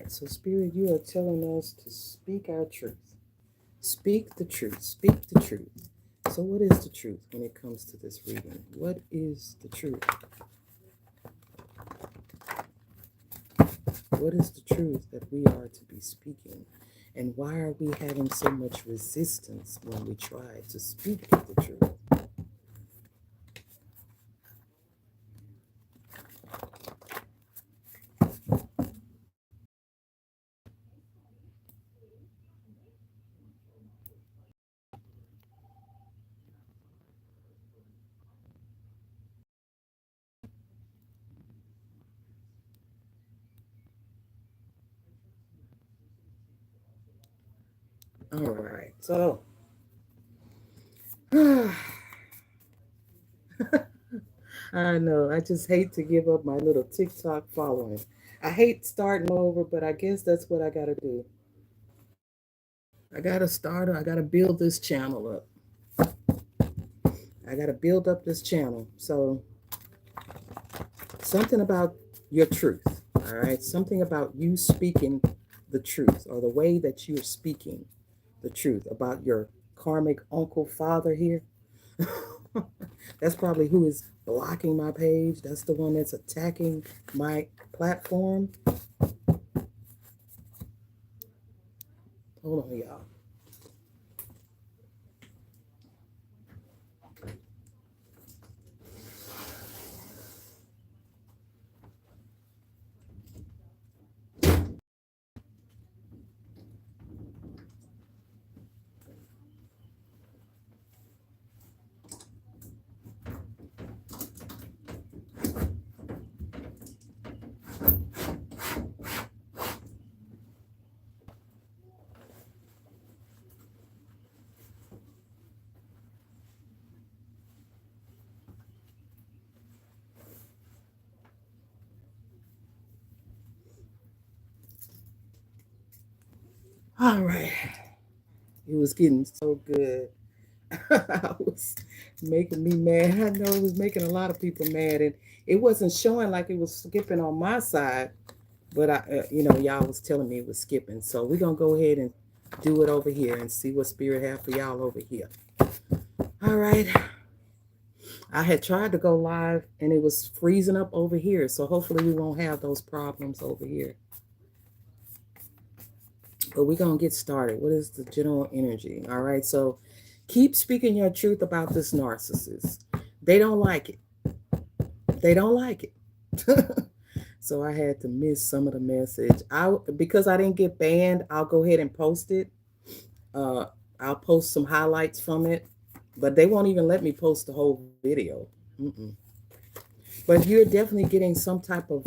So, Spirit, you are telling us to speak our truth. Speak the truth. Speak the truth. So, what is the truth when it comes to this reading? What is the truth? What is the truth that we are to be speaking? And why are we having so much resistance when we try to speak the truth? All right. So, I know. I just hate to give up my little TikTok following. I hate starting over, but I guess that's what I got to do. I got to start, I got to build this channel up. I got to build up this channel. So, something about your truth, all right? Something about you speaking the truth or the way that you're speaking the truth about your karmic uncle father here. That's probably who is blocking my page. That's the one that's attacking my platform. Hold on, y'all. All right. It was getting so good. I was making me mad. I know it was making a lot of people mad, and it wasn't showing like it was skipping on my side, but y'all was telling me it was skipping. So we're gonna go ahead and do it over here and see what Spirit have for y'all over here. All right. I had tried to go live and it was freezing up over here, so hopefully we won't have those problems over here. But we're gonna get started. What is the general energy? All right. So keep speaking your truth about this narcissist. They don't like it. They don't like it. So I had to miss some of the message. Because I didn't get banned, I'll go ahead and post it. Uh, I'll post some highlights from it, but they won't even let me post the whole video. Mm-mm. But you're definitely getting some type of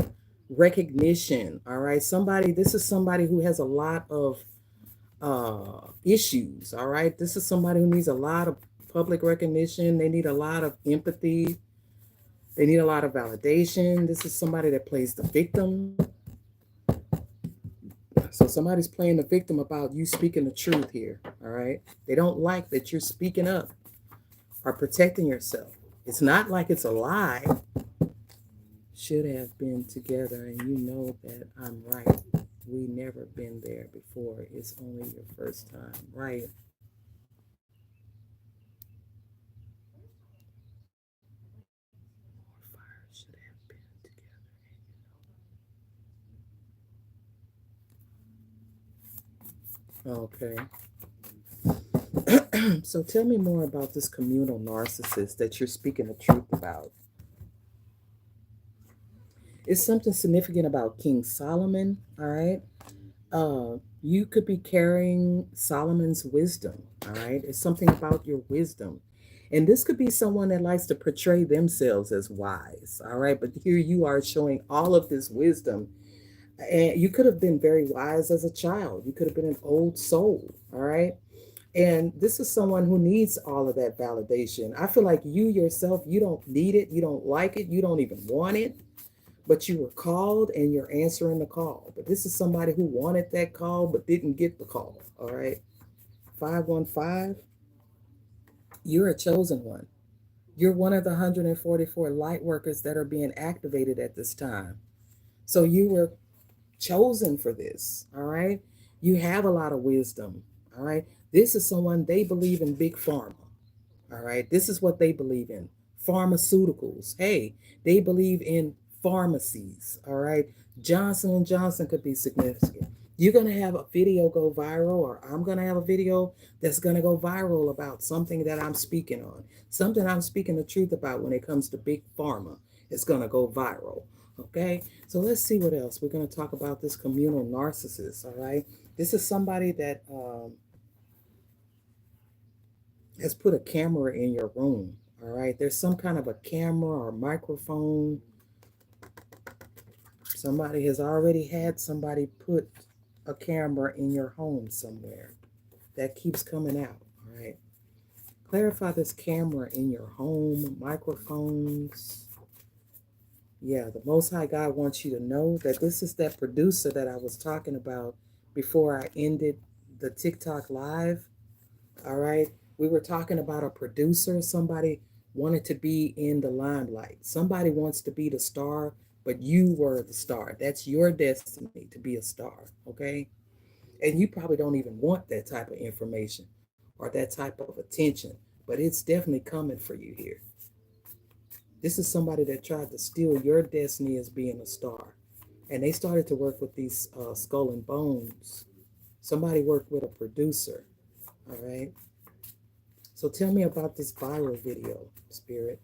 recognition. All right, this is somebody who has a lot of issues. All right, this is somebody who needs a lot of public recognition. They need a lot of empathy. They need a lot of validation. This is somebody that plays the victim. So somebody's playing the victim about you speaking the truth here. All right, they don't like that you're speaking up or protecting yourself. It's not like it's a lie. Should have been together, and you know that I'm right. We never been there before. It's only your first time, right? Fire should have been together. Okay. So tell me more about this communal narcissist that you're speaking the truth about. It's something significant about King Solomon, all right? You could be carrying Solomon's wisdom, all right? It's something about your wisdom. And this could be someone that likes to portray themselves as wise, all right? But here you are showing all of this wisdom. And you could have been very wise as a child. You could have been an old soul, all right? And this is someone who needs all of that validation. I feel like you yourself, you don't need it, you don't like it, you don't even want it, but you were called and you're answering the call. But this is somebody who wanted that call but didn't get the call. All right. 515, you're a chosen one. You're one of the 144 light workers that are being activated at this time. So you were chosen for this. All right. You have a lot of wisdom. All right. This is someone they believe in big pharma. All right. This is what they believe in. Pharmaceuticals. Hey, they believe in pharmacies. All right. Johnson and Johnson could be significant. You're going to have a video go viral, or I'm going to have a video that's going to go viral about something that I'm speaking on, something I'm speaking the truth about when it comes to big pharma. It's going to go viral. Okay. So let's see what else. We're going to talk about this communal narcissist. All right. This is somebody that has put a camera in your room. All right. There's some kind of a camera or microphone. Somebody has already had somebody put a camera in your home somewhere that keeps coming out. All right. Clarify this camera in your home, microphones. Yeah, the Most High God wants you to know that this is that producer that I was talking about before I ended the TikTok live. All right. We were talking about a producer. Somebody wanted to be in the limelight. Somebody wants to be the star, but you were the star. That's your destiny to be a star. Okay. And you probably don't even want that type of information or that type of attention, but it's definitely coming for you here. This is somebody that tried to steal your destiny as being a star. And they started to work with these skull and bones. Somebody worked with a producer. All right. So tell me about this viral video, Spirit.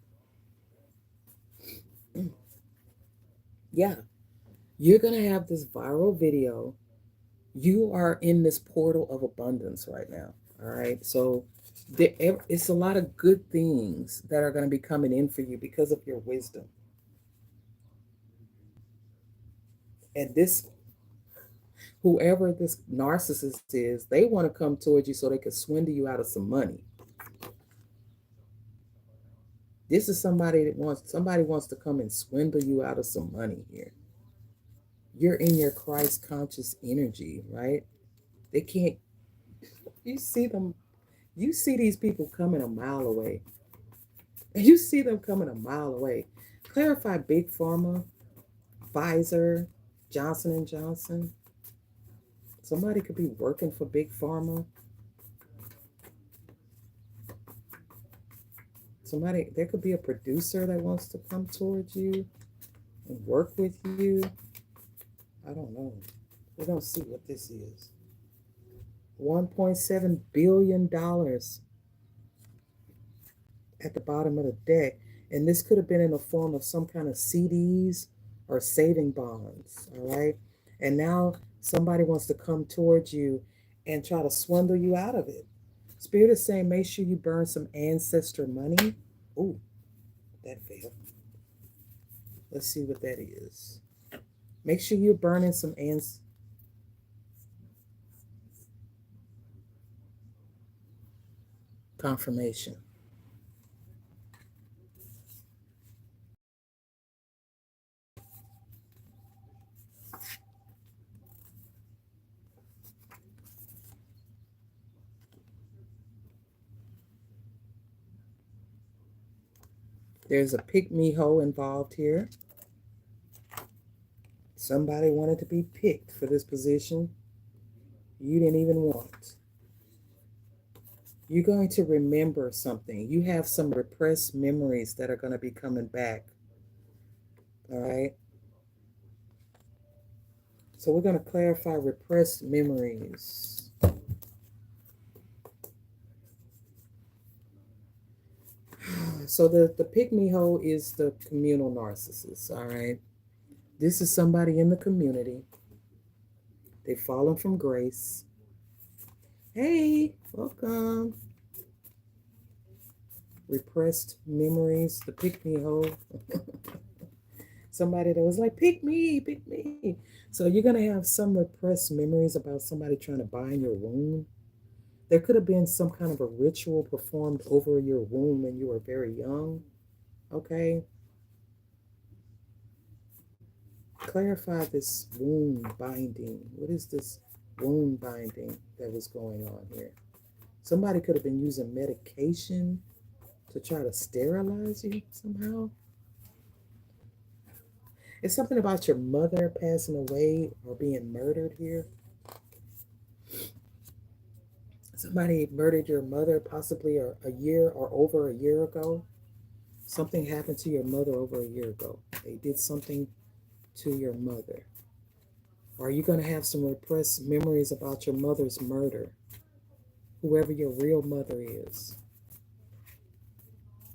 Yeah, you're going to have this viral video. You are in this portal of abundance right now. All right. So it's a lot of good things that are going to be coming in for you because of your wisdom. And this, whoever this narcissist is, they want to come towards you so they can swindle you out of some money. This is somebody wants to come and swindle you out of some money here. You're in your Christ conscious energy, right? They can't, you see them, you see these people coming a mile away. You see them coming a mile away. Clarify Big Pharma, Pfizer, Johnson and Johnson. Somebody could be working for Big Pharma. Somebody, there could be a producer that wants to come towards you and work with you. I don't know. We don't see what this is. $1.7 billion at the bottom of the deck. And this could have been in the form of some kind of CDs or saving bonds. All right. And now somebody wants to come towards you and try to swindle you out of it. Spirit is saying, make sure you burn some ancestor money. Ooh, that failed. Let's see what that is. Make sure you're burning some confirmation. There's a pick me hoe involved here. Somebody wanted to be picked for this position you didn't even want. You're going to remember something. You have some repressed memories that are going to be coming back. All right. So we're going to clarify repressed memories. So the pick me hoe is the communal narcissist. All right. This is somebody in the community. They've fallen from grace. Hey, welcome. Repressed memories, the pick me hoe. Somebody that was like, pick me, pick me. So you're going to have some repressed memories about somebody trying to bind your womb. There could have been some kind of a ritual performed over your womb when you were very young. Okay. Clarify this womb binding. What is this womb binding that was going on here? Somebody could have been using medication to try to sterilize you somehow. It's something about your mother passing away or being murdered here. Somebody murdered your mother possibly a year or over a year ago. Something happened to your mother over a year ago. They did something to your mother. Or are you going to have some repressed memories about your mother's murder? Whoever your real mother is.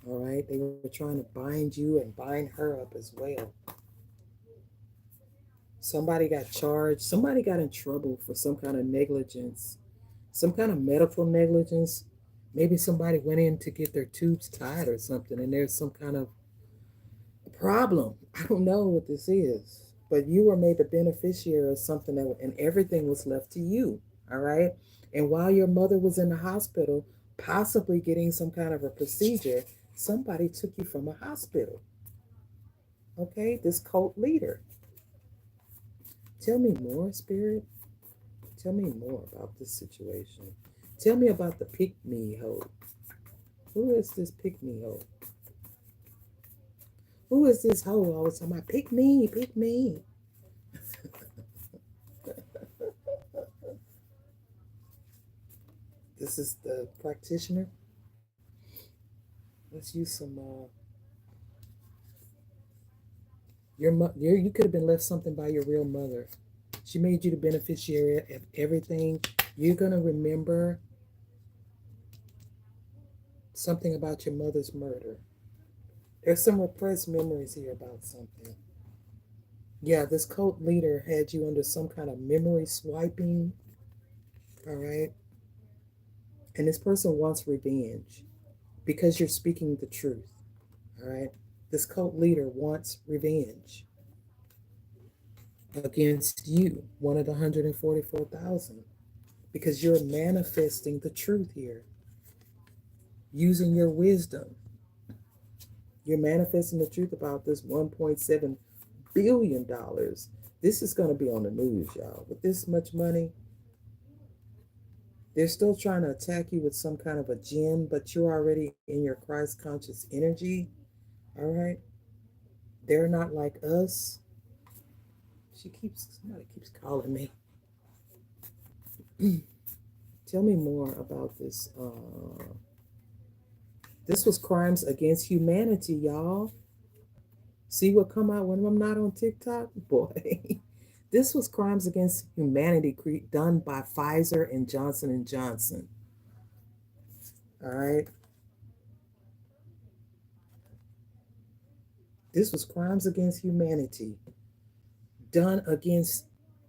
All right? They were trying to bind you and bind her up as well. Somebody got charged. Somebody got in trouble for some kind of negligence, some kind of medical negligence. Maybe somebody went in to get their tubes tied or something, and there's some kind of problem. I don't know what this is, but you were made the beneficiary of something that, and everything was left to you. All right. And while your mother was in the hospital, possibly getting some kind of a procedure, somebody took you from a hospital. Okay. This cult leader. Tell me more, Spirit. Tell me more about this situation. Tell me about the pick me hoe. Who is this pick me hoe? Who is this hoe all the time? I pick me, pick me. This is the practitioner. Let's use some. You could have been left something by your real mother. She made you the beneficiary of everything. You're gonna remember something about your mother's murder. There's some repressed memories here about something. Yeah, this cult leader had you under some kind of memory swiping. All right, and this person wants revenge because you're speaking the truth. All right, this cult leader wants revenge against you, one of the 144,000, because you're manifesting the truth here using your wisdom. You're manifesting the truth about this $1.7 billion. This is going to be on the news, y'all. With this much money, they're still trying to attack you with some kind of a gin, but you're already in your Christ conscious energy. All right. They're not like us. Somebody keeps calling me. Tell me more about this. This was crimes against humanity, y'all. See what come out when I'm not on TikTok? Boy. This was crimes against humanity done by Pfizer and Johnson and Johnson. All right. This was crimes against humanity done against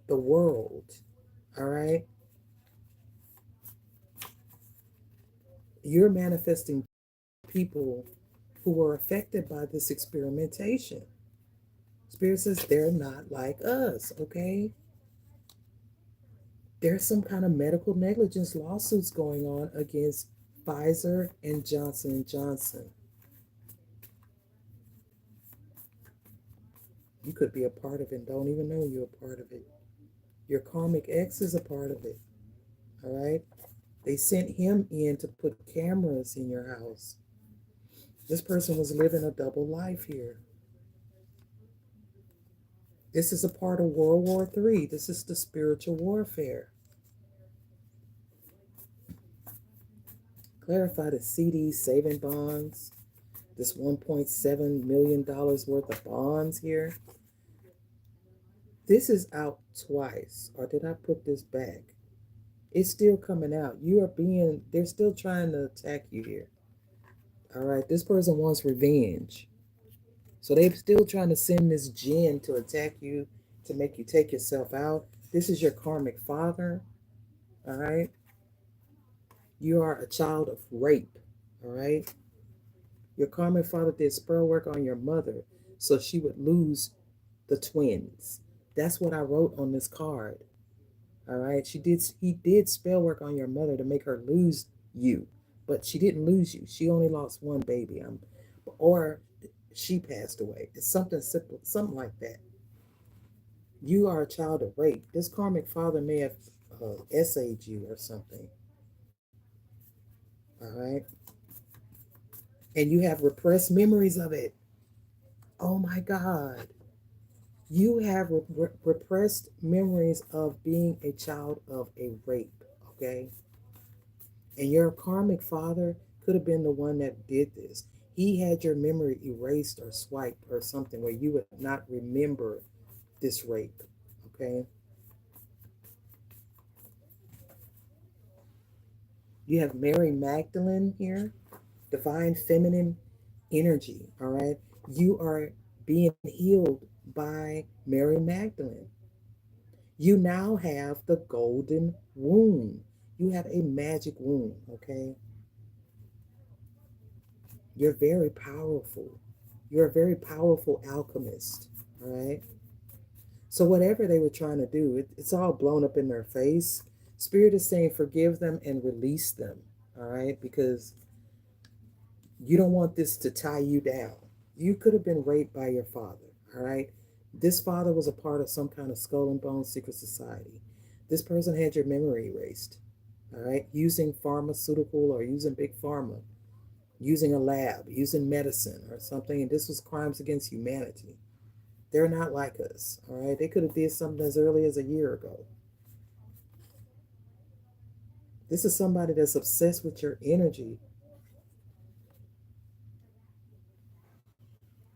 the world. All right. You're manifesting people who were affected by this experimentation. Spirit says they're not like us, okay? There's some kind of medical negligence lawsuits going on against Pfizer and Johnson and Johnson. You could be a part of it and don't even know you're a part of it. Your karmic ex is a part of it. All right? They sent him in to put cameras in your house. This person was living a double life here. This is a part of World War III. This is the spiritual warfare. Clarify the CDs, saving bonds, this $1.7 million worth of bonds here. This is out twice. Or did I put this back? It's still coming out. They're still trying to attack you here. All right, this person wants revenge. So they're still trying to send this jinn to attack you, to make you take yourself out. This is your karmic father. All right. You are a child of rape. All right. Your karmic father did spell work on your mother so she would lose the twins. That's what I wrote on this card. All right. He did spell work on your mother to make her lose you. But she didn't lose you. She only lost one baby. Or she passed away. It's something simple, something like that. You are a child of rape. This karmic father may have essayed you or something. All right. And you have repressed memories of it. Oh my God. You have repressed memories of being a child of a rape, okay? And your karmic father could have been the one that did this. He had your memory erased or swiped or something where you would not remember this rape, okay? You have Mary Magdalene here, divine feminine energy, all right? You are being healed by Mary Magdalene. You now have the golden womb. You have a magic womb, okay? You're very powerful. You're a very powerful alchemist, all right? So, whatever they were trying to do, it's all blown up in their face. Spirit is saying, forgive them and release them, all right? Because you don't want this to tie you down. You could have been raped by your father, all right? This father was a part of some kind of skull and bone secret society. This person had your memory erased, all right? Using pharmaceutical or using big pharma, using a lab, using medicine or something. And this was crimes against humanity. They're not like us, all right? They could have did something as early as a year ago. This is somebody that's obsessed with your energy.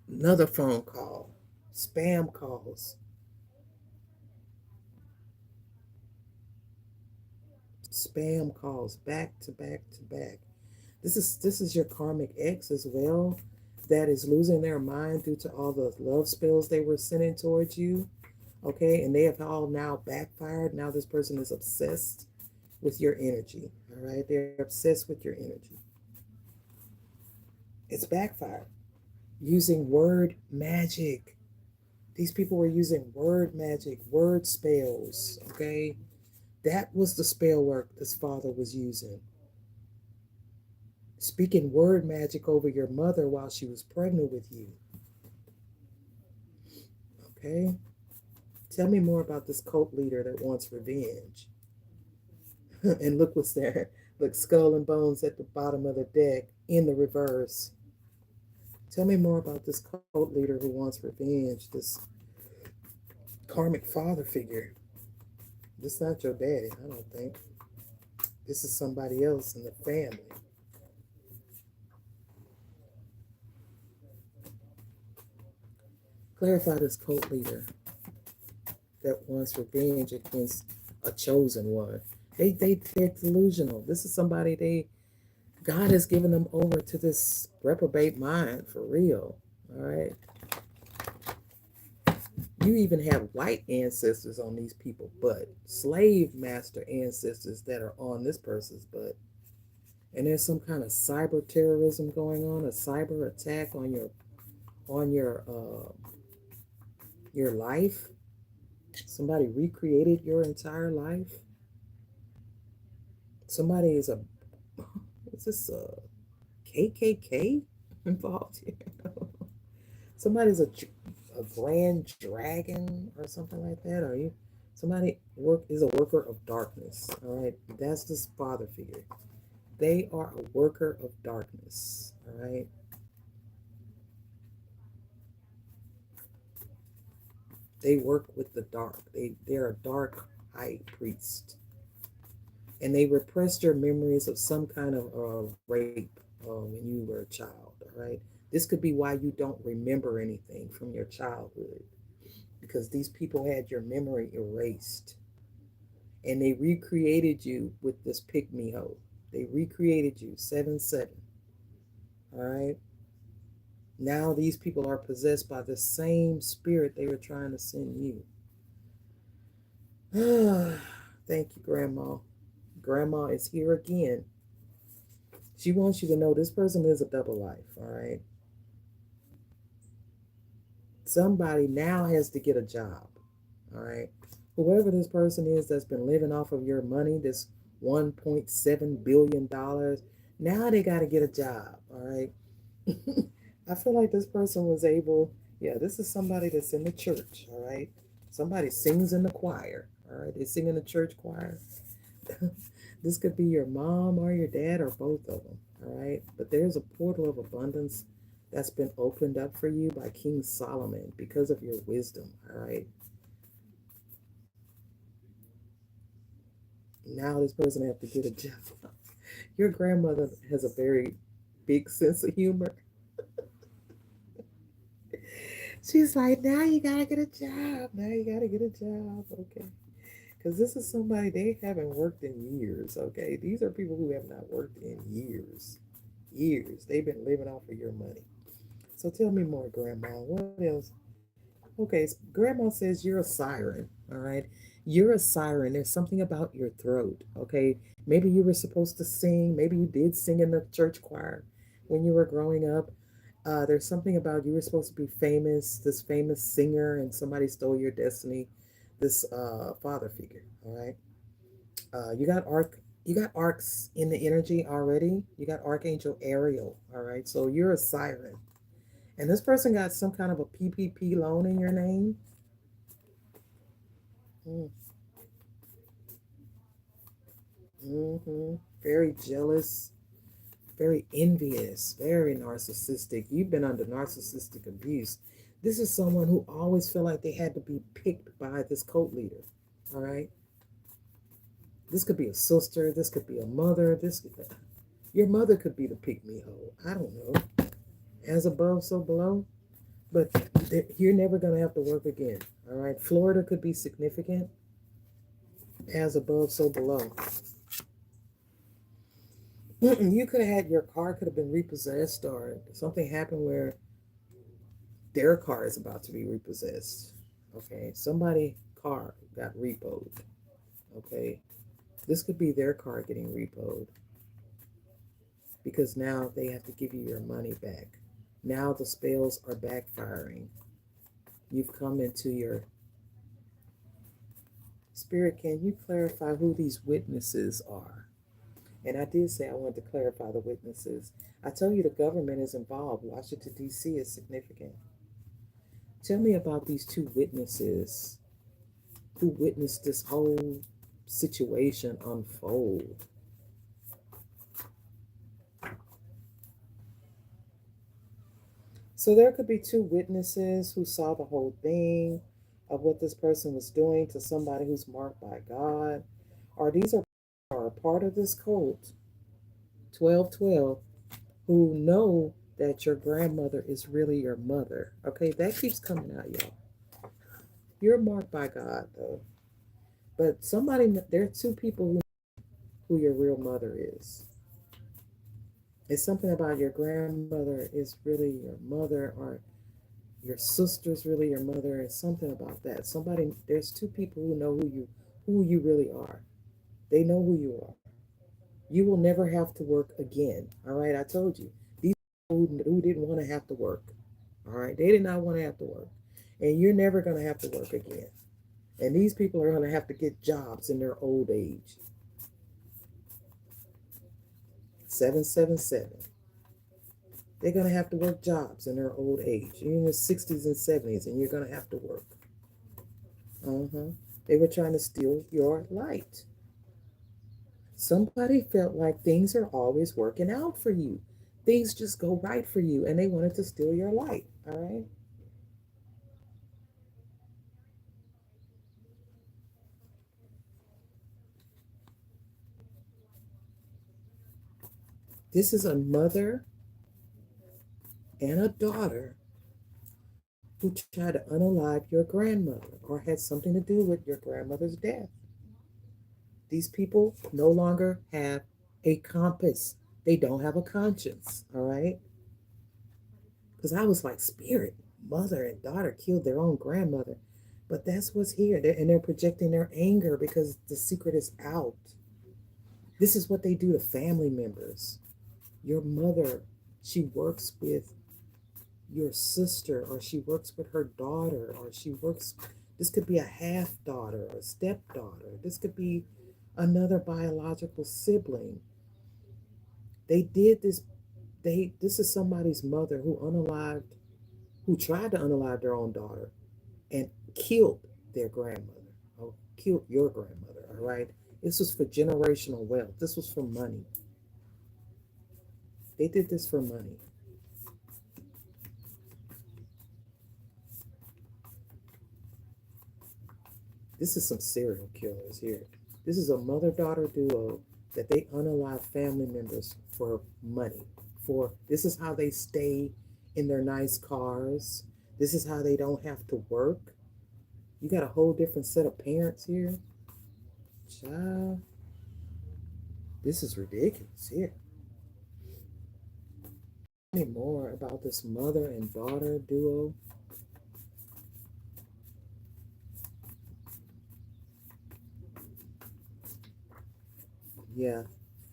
Another phone call, spam calls, spam calls back to back to back. This is your karmic ex as well that is losing their mind due to all the love spells they were sending towards you. Okay, and they have all now backfired. Now this person is obsessed with your energy. All right, they're obsessed with your energy. It's backfired. Using word magic. These people were using word magic, word spells. Okay, that was the spell work this father was using. Speaking word magic over your mother while she was pregnant with you. Okay, tell me more about this cult leader that wants revenge. And look what's there. Look, skull and bones at the bottom of the deck in the reverse. Tell me more about this cult leader who wants revenge, this karmic father figure. This is not your daddy, I don't think. This is somebody else in the family. Clarify this cult leader that wants revenge against a chosen one. They're delusional. This is somebody God has given them over to this reprobate mind for real. All right. You even have white ancestors on these people, but slave master ancestors that are on this person's butt. And there's some kind of cyber terrorism going on, a cyber attack on your life. Somebody recreated your entire life. Somebody is this a KKK involved here? Somebody's a grand dragon or something like that. Are you somebody work is a worker of darkness? All right, that's this father figure. They are a worker of darkness. All right, they work with the dark. They're a dark high priest, and they repressed your memories of some kind of rape when you were a child. All right, this could be why you don't remember anything from your childhood because these people had your memory erased, and they recreated you with this pygmy hoe. They recreated you 7-7. All right. Now these people are possessed by the same spirit they were trying to send you. Thank you, Grandma. Grandma is here again. She wants you to know this person lives a double life. All right. Somebody now has to get a job. All right. Whoever this person is that's been living off of your money, this $1.7 billion, now they got to get a job. All right. I feel like this person was able, yeah, this is somebody that's in the church. All right. Somebody sings in the choir. All right. They sing in the church choir. This could be your mom or your dad or both of them. All right. But there's a portal of abundance that's been opened up for you by King Solomon because of your wisdom. All right. Now this person have to get a job. Your grandmother has a very big sense of humor. She's like, now you gotta get a job. Now you gotta get a job. Okay. Because this is somebody they haven't worked in years. Okay. These are people who have not worked in years. Years. They've been living off of your money. So tell me more, Grandma. What else? Okay. Grandma says you're a siren. All right. You're a siren. There's something about your throat. Okay. Maybe you were supposed to sing. Maybe you did sing in the church choir when you were growing up. There's something about you were supposed to be famous, this famous singer, and somebody stole your destiny. This father figure. All right. You got You got arcs in the energy already. You got Archangel Ariel. All right. So you're a siren, and this person got some kind of a PPP loan in your name. Mm, hmm. Very jealous, very envious, very narcissistic. You've been under narcissistic abuse. This is someone who always felt like they had to be picked by this cult leader. All right. This could be a sister. This could be a mother. Your mother could be the pick me hole. I don't know. As above, so below. But you're never gonna have to work again. All right. Florida could be significant. As above, so below. You could have had your car could have been repossessed, or something happened where their car is about to be repossessed. Okay. Somebody car got repoed. Okay. This could be their car getting repoed because now they have to give you your money back. Now the spells are backfiring. You've come into your spirit. Can you clarify who these witnesses are? And I did say I wanted to clarify the witnesses. I tell you the government is involved. Washington, D.C. is significant. Tell me about these two witnesses who witnessed this whole situation unfold. So there could be two witnesses who saw the whole thing of what this person was doing to somebody who's marked by God. Or these are a part of this cult, 1212, who know that your grandmother is really your mother. Okay, that keeps coming out, y'all. You're marked by God, though. But there are two people who your real mother is. It's something about your grandmother is really your mother, or your sister's really your mother. It's something about that. There's two people who know who you really are. They know who you are. You will never have to work again. All right, I told you. These people who didn't want to have to work. All right, they did not want to have to work. And you're never going to have to work again. And these people are going to have to get jobs in their old age. 777. They're going to have to work jobs in their old age. You're in your 60s and 70s, and you're going to have to work. Uh-huh. They were trying to steal your light. Somebody felt like things are always working out for you. Things just go right for you, and they wanted to steal your light. All right. This is a mother and a daughter who tried to unalive your grandmother or had something to do with your grandmother's death. These people no longer have a compass. They don't have a conscience. All right. Because I was like, spirit, mother and daughter killed their own grandmother. But that's what's here. And they're projecting their anger because the secret is out. This is what they do to family members. Your mother, she works with your sister, or she works with her daughter, or this could be a half daughter or stepdaughter. This could be another biological sibling. They did this. This is somebody's mother who tried to unalive their own daughter and killed their grandmother, or killed your grandmother. All right. This was for generational wealth. This was for money. They did this for money. This is some serial killers here. This is a mother-daughter duo that they unalive family members for money. For this is how they stay in their nice cars. This is how they don't have to work. You got a whole different set of parents here. Child, this is ridiculous here. Tell me more about this mother and daughter duo. Yeah,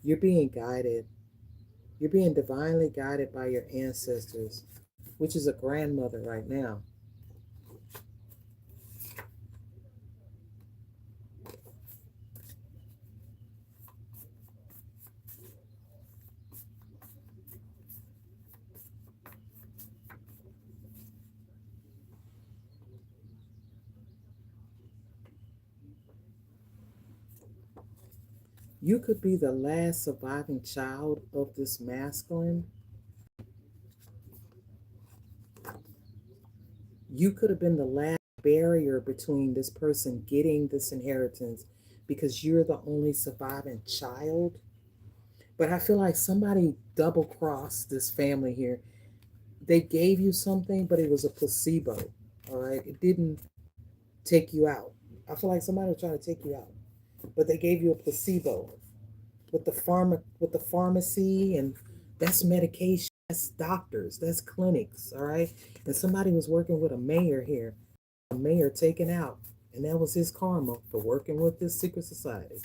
you're being guided. You're being divinely guided by your ancestors, which is a grandmother right now. You could be the last surviving child of this masculine. You could have been the last barrier between this person getting this inheritance because you're the only surviving child. But I feel like somebody double crossed this family here. They gave you something, but it was a placebo. All right. It didn't take you out. I feel like somebody was trying to take you out, but they gave you a placebo with the pharmacy, and that's medication. That's doctors. That's clinics. All right. And somebody was working with a mayor here, a mayor taken out, and that was his karma for working with this secret society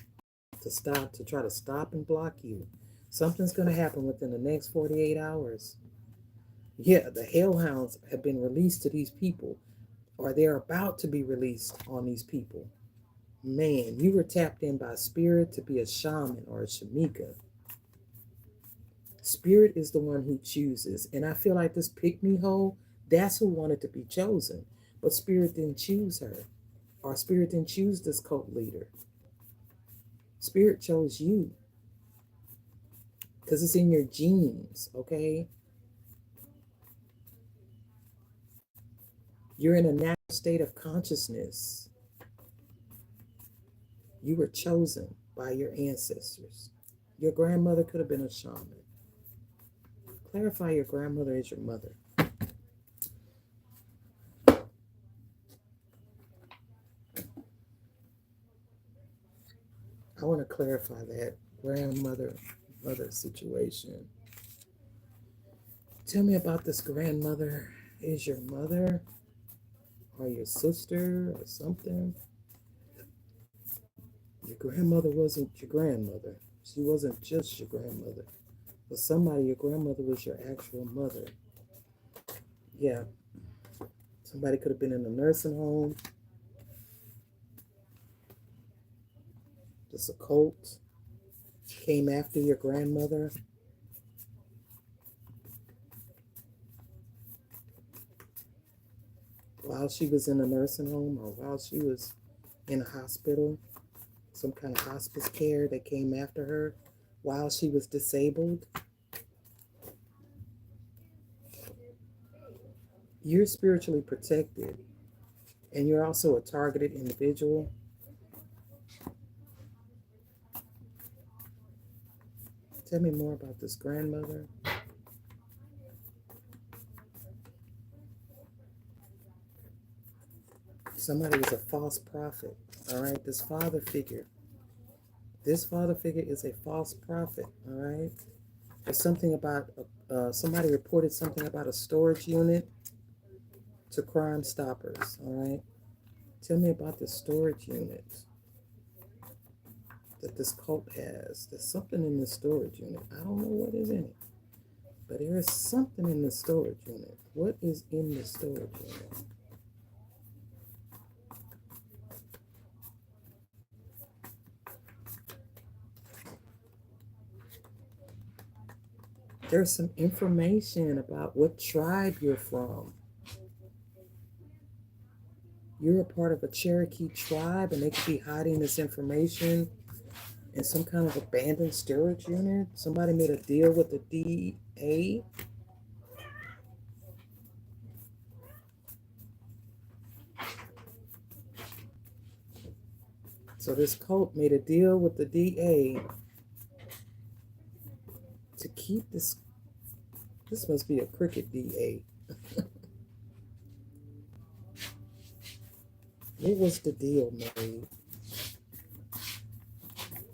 to try to stop and block you. Something's going to happen within the next 48 hours. Yeah, the hellhounds have been released to these people, or they're about to be released on these people. Man, you were tapped in by spirit to be a shaman or a shamika. Spirit is the one who chooses. And I feel like this pick me hole, that's who wanted to be chosen. But spirit didn't choose her. Or spirit didn't choose this cult leader. Spirit chose you. Because it's in your genes, okay? You're in a natural state of consciousness. You were chosen by your ancestors. Your grandmother could have been a shaman. Clarify your grandmother is your mother. I want to clarify that grandmother mother situation. Tell me about this grandmother. Is your mother or your sister or something? Your grandmother wasn't your grandmother. She wasn't just your grandmother. But somebody, your grandmother was your actual mother. Yeah, somebody could have been in a nursing home, just a cult, came after your grandmother. While she was in a nursing home or while she was in a hospital, some kind of hospice care that came after her while she was disabled. You're spiritually protected and you're also a targeted individual. Tell me more about this grandmother. Somebody was a false prophet. All right, this father figure is a false prophet. All right, there's something about somebody reported something about a storage unit to Crime Stoppers. All right, tell me about the storage unit that this cult has. There's something in the storage unit. I don't know what is in it, but there is something in the storage unit. What is in the storage unit? There's some information about what tribe you're from. You're a part of a Cherokee tribe, and they could be hiding this information in some kind of abandoned storage unit. Somebody made a deal with the DA. So this cult made a deal with the DA to keep this. This must be a crooked DA. What was the deal made?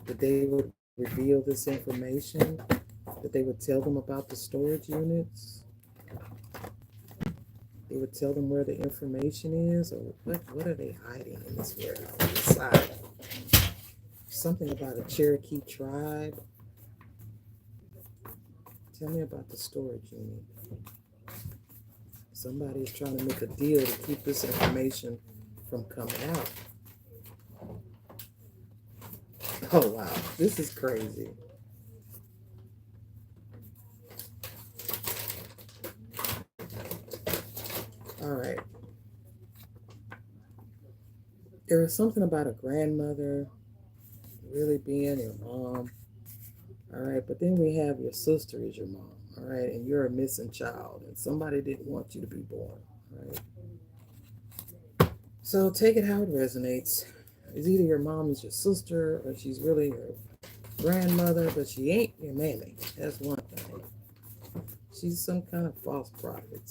That they would reveal this information? That they would tell them about the storage units? They would tell them where the information is? Or what are they hiding in this warehouse inside? Something about a Cherokee tribe. Tell me about the storage unit. Somebody is trying to make a deal to keep this information from coming out. Oh wow, this is crazy. All right. There was something about a grandmother really being your mom. All right, but then we have your sister as your mom. All right, and you're a missing child, and somebody didn't want you to be born. All right. So take it how it resonates. It's either your mom is your sister or she's really your grandmother, but she ain't your mammy. That's one thing. She's some kind of false prophet,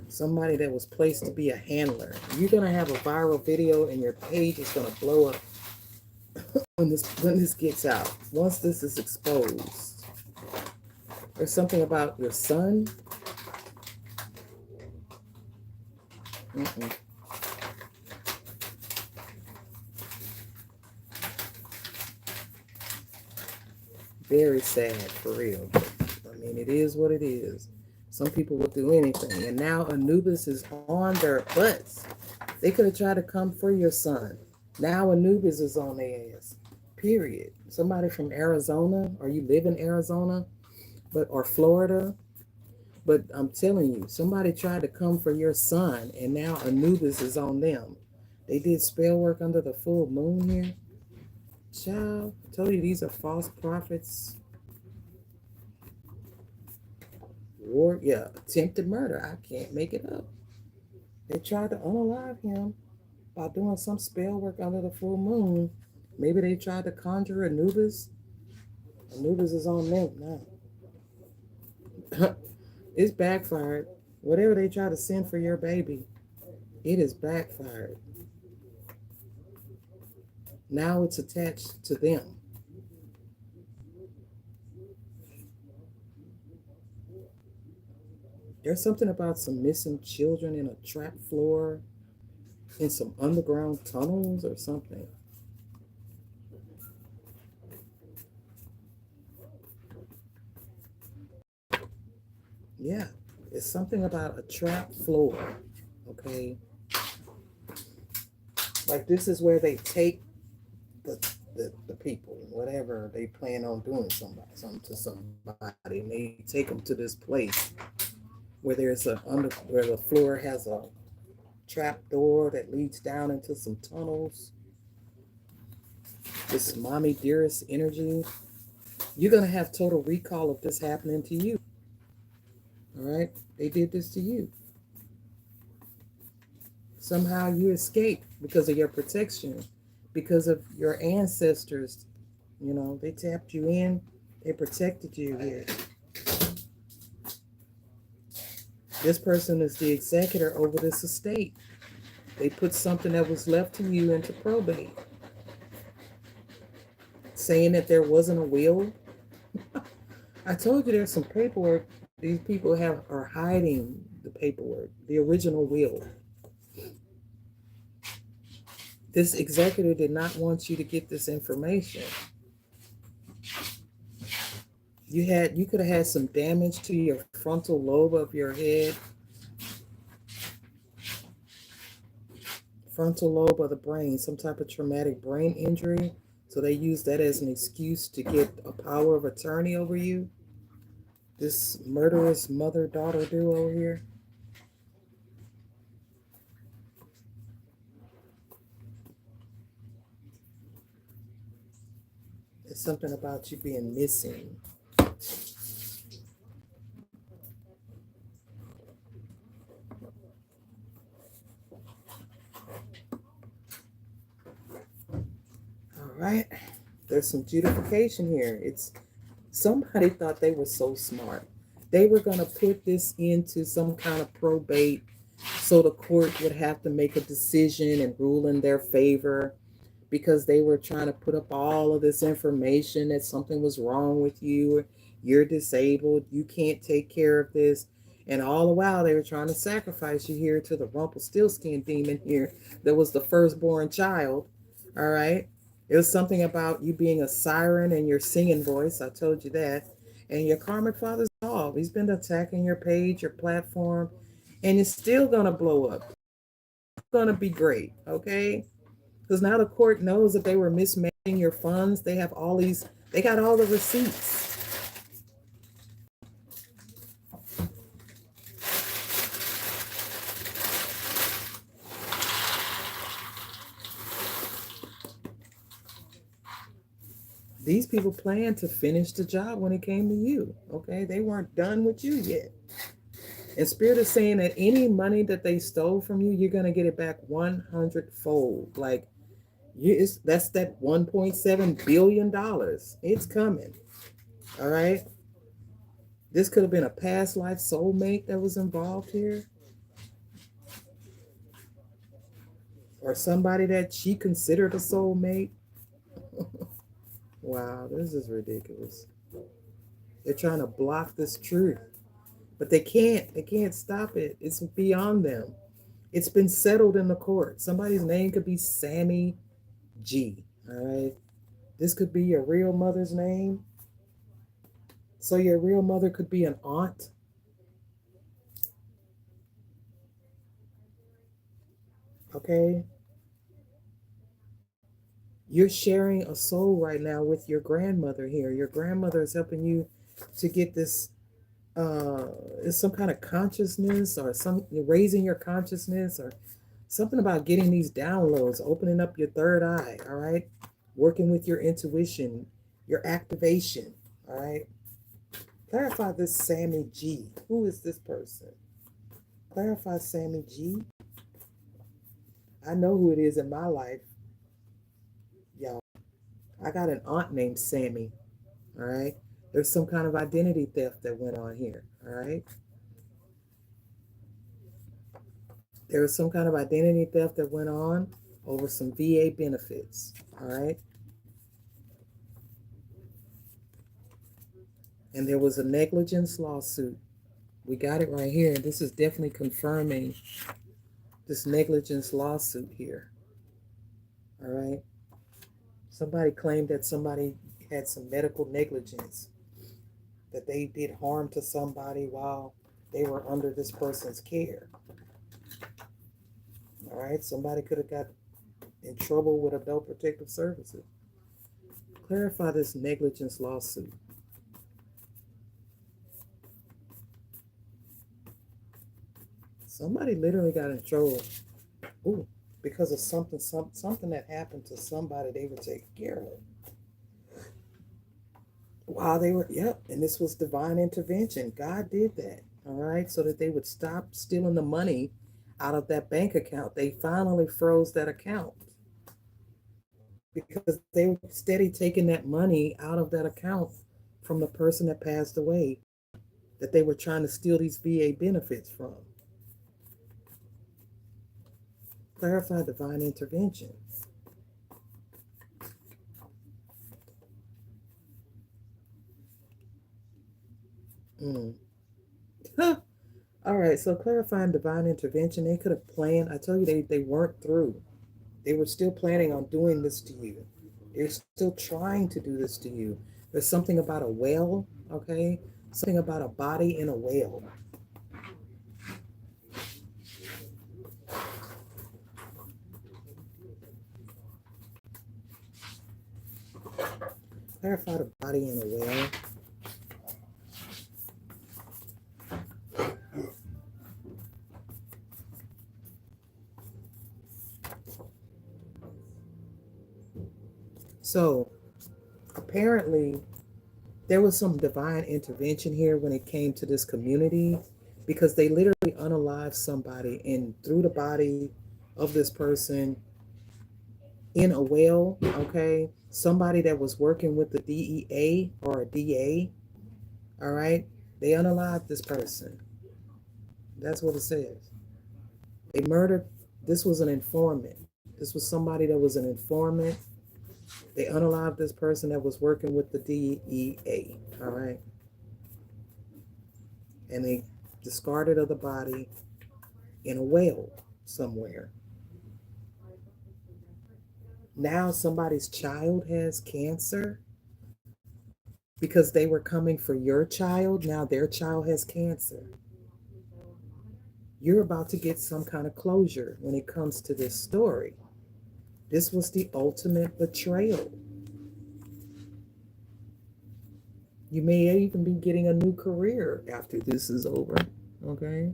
somebody that was placed to be a handler. You're gonna have a viral video and your page is gonna blow up when this gets out. Once this is exposed. There's something about your son. Mm-mm. Very sad for real. I mean, it is what it is. Some people will do anything. And now Anubis is on their butts. They could have tried to come for your son. Now Anubis is on their ass. Period. Somebody from Arizona, or you live in Arizona, or Florida. But I'm telling you, somebody tried to come for your son, and now Anubis is on them. They did spell work under the full moon here. Child, I told you these are false prophets. War, yeah, attempted murder. I can't make it up. They tried to unalive him by doing some spell work under the full moon. Maybe they tried to conjure Anubis. Anubis is on them now. It's backfired. Whatever they try to send for your baby, it is backfired. Now it's attached to them. There's something about some missing children in a trap floor in some underground tunnels or something. Yeah, it's something about a trap floor. Okay, like this is where they take the people, whatever they plan on doing something to somebody, and they take them to this place where there's where the floor has a trap door that leads down into some tunnels. This mommy dearest energy. You're gonna have total recall of this happening to you. All right, they did this to you. Somehow you escaped because of your protection, because of your ancestors. You know, they tapped you in, they protected you here. This person is the executor over this estate. They put something that was left to you into probate, saying that there wasn't a will. I told you there's some paperwork. These people are hiding the paperwork, the original will. This executor did not want you to get this information. You could have had some damage to your frontal lobe of your head, frontal lobe of the brain, some type of traumatic brain injury. So they use that as an excuse to get a power of attorney over you. This murderous mother-daughter duo here. It's something about you being missing. right? There's some justification here. It's somebody thought they were so smart. They were going to put this into some kind of probate so the court would have to make a decision and rule in their favor because they were trying to put up all of this information that something was wrong with you, or you're disabled, you can't take care of this. And all the while they were trying to sacrifice you here to the Rumpelstiltskin demon here that was the firstborn child. All right. It was something about you being a siren and your singing voice. I told you that. And your karmic father's involved. He's been attacking your page, your platform, and it's still going to blow up. It's going to be great. Okay. Because now the court knows that they were mismanaging your funds. They have all these, they got all the receipts. These people planned to finish the job when it came to you. Okay. They weren't done with you yet. And Spirit is saying that any money that they stole from you, you're going to get it back 100-fold. Like, that's that $1.7 billion. It's coming. All right. This could have been a past life soulmate that was involved here, or somebody that she considered a soulmate. Wow, this is ridiculous. They're trying to block this truth, but they can't. They can't stop it. It's beyond them. It's been settled in the court. Somebody's name could be Sammy G. All right. This could be your real mother's name. So your real mother could be an aunt. Okay. You're sharing a soul right now with your grandmother here. Your grandmother is helping you to get this is some kind of consciousness, or some raising your consciousness, or something about getting these downloads, opening up your third eye, all right? Working with your intuition, your activation, all right? Clarify this Sammy G. Who is this person? Clarify Sammy G. I know who it is in my life, y'all. I got an aunt named Sammy, all right? There's some kind of identity theft that went on here, all right? There was some kind of identity theft that went on over some VA benefits, all right? And there was a negligence lawsuit. We got it right here. This is definitely confirming this negligence lawsuit here, all right? Somebody claimed that somebody had some medical negligence, that they did harm to somebody while they were under this person's care. All right, somebody could have got in trouble with Adult Protective Services. Clarify this negligence lawsuit. Somebody literally got in trouble. Ooh, because of something that happened to somebody they were taking care of while they were, yep, and this was divine intervention. God did that, all right, so that they would stop stealing the money out of that bank account. They finally froze that account because they were steady taking that money out of that account from the person that passed away, that they were trying to steal these VA benefits from. Clarify divine intervention. Mm. All right, so clarifying divine intervention, they could have planned. I told you they weren't through. They were still planning on doing this to you. They're still trying to do this to you. There's something about a whale, okay? Something about a body in a whale. Clarify the body in a whale. So apparently there was some divine intervention here when it came to this community, because they literally unalived somebody, and through the body of this person in a well, okay? Somebody that was working with the DEA or a DA, all right? They unalived this person. That's what it says. They murdered, this was an informant. This was somebody that was an informant. They unalived this person that was working with the DEA, all right? And they discarded of the body in a well somewhere. Now somebody's child has cancer because they were coming for your child. Now their child has cancer. You're about to get some kind of closure when it comes to this story. This was the ultimate betrayal. You may even be getting a new career after this is over. Okay?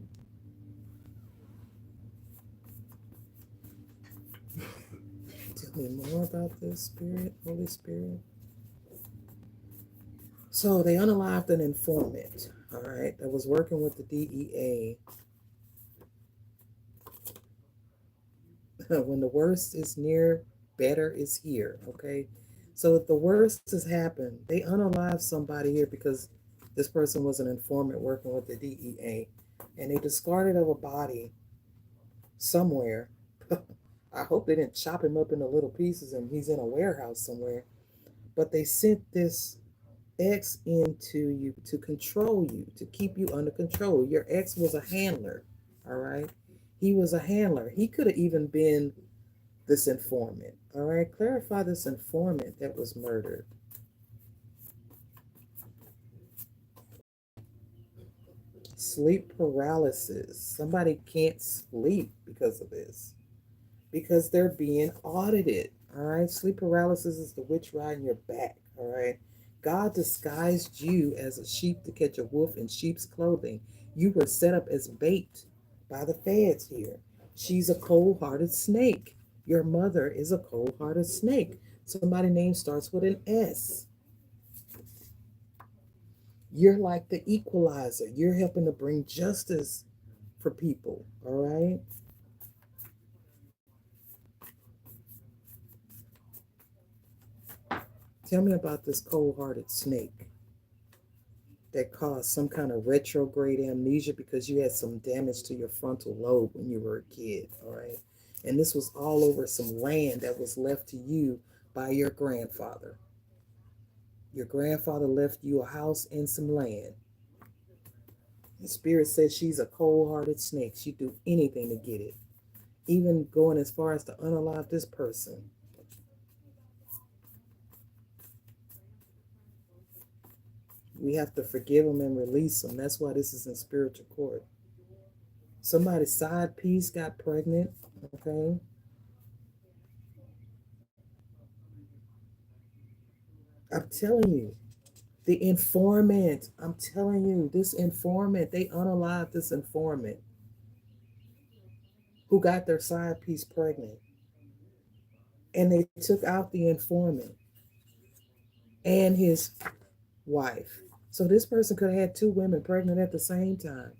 Tell me more about this, Spirit, Holy Spirit. So they unalived an informant, all right, that was working with the DEA. When the worst is near, better is here, okay? So if the worst has happened, they unalive somebody here because this person was an informant working with the DEA, and they discarded of a body somewhere. I hope they didn't chop him up into little pieces and he's in a warehouse somewhere. But they sent this ex into you to control you, to keep you under control. Your ex was a handler, all right? He was a handler. He could have even been this informant, all right? Clarify this informant that was murdered. Sleep paralysis. Somebody can't sleep because of this, because they're being audited. All right. Sleep paralysis is the witch riding your back. All right. God disguised you as a sheep to catch a wolf in sheep's clothing. You were set up as bait by the feds here. She's a cold hearted snake. Your mother is a cold hearted snake. Somebody's name starts with an S. You're like the equalizer. You're helping to bring justice for people. All right. Tell me about this cold hearted snake that caused some kind of retrograde amnesia because you had some damage to your frontal lobe when you were a kid, all right? And this was all over some land that was left to you by your grandfather. Your grandfather left you a house and some land. The spirit says she's a cold hearted snake. She'd do anything to get it, even going as far as to unalive this person. We have to forgive them and release them. That's why this is in spiritual court. Somebody's side piece got pregnant, okay? I'm telling you, the informant, I'm telling you, this informant, they unalived this informant who got their side piece pregnant. And they took out the informant and his wife. So this person could have had two women pregnant at the same time.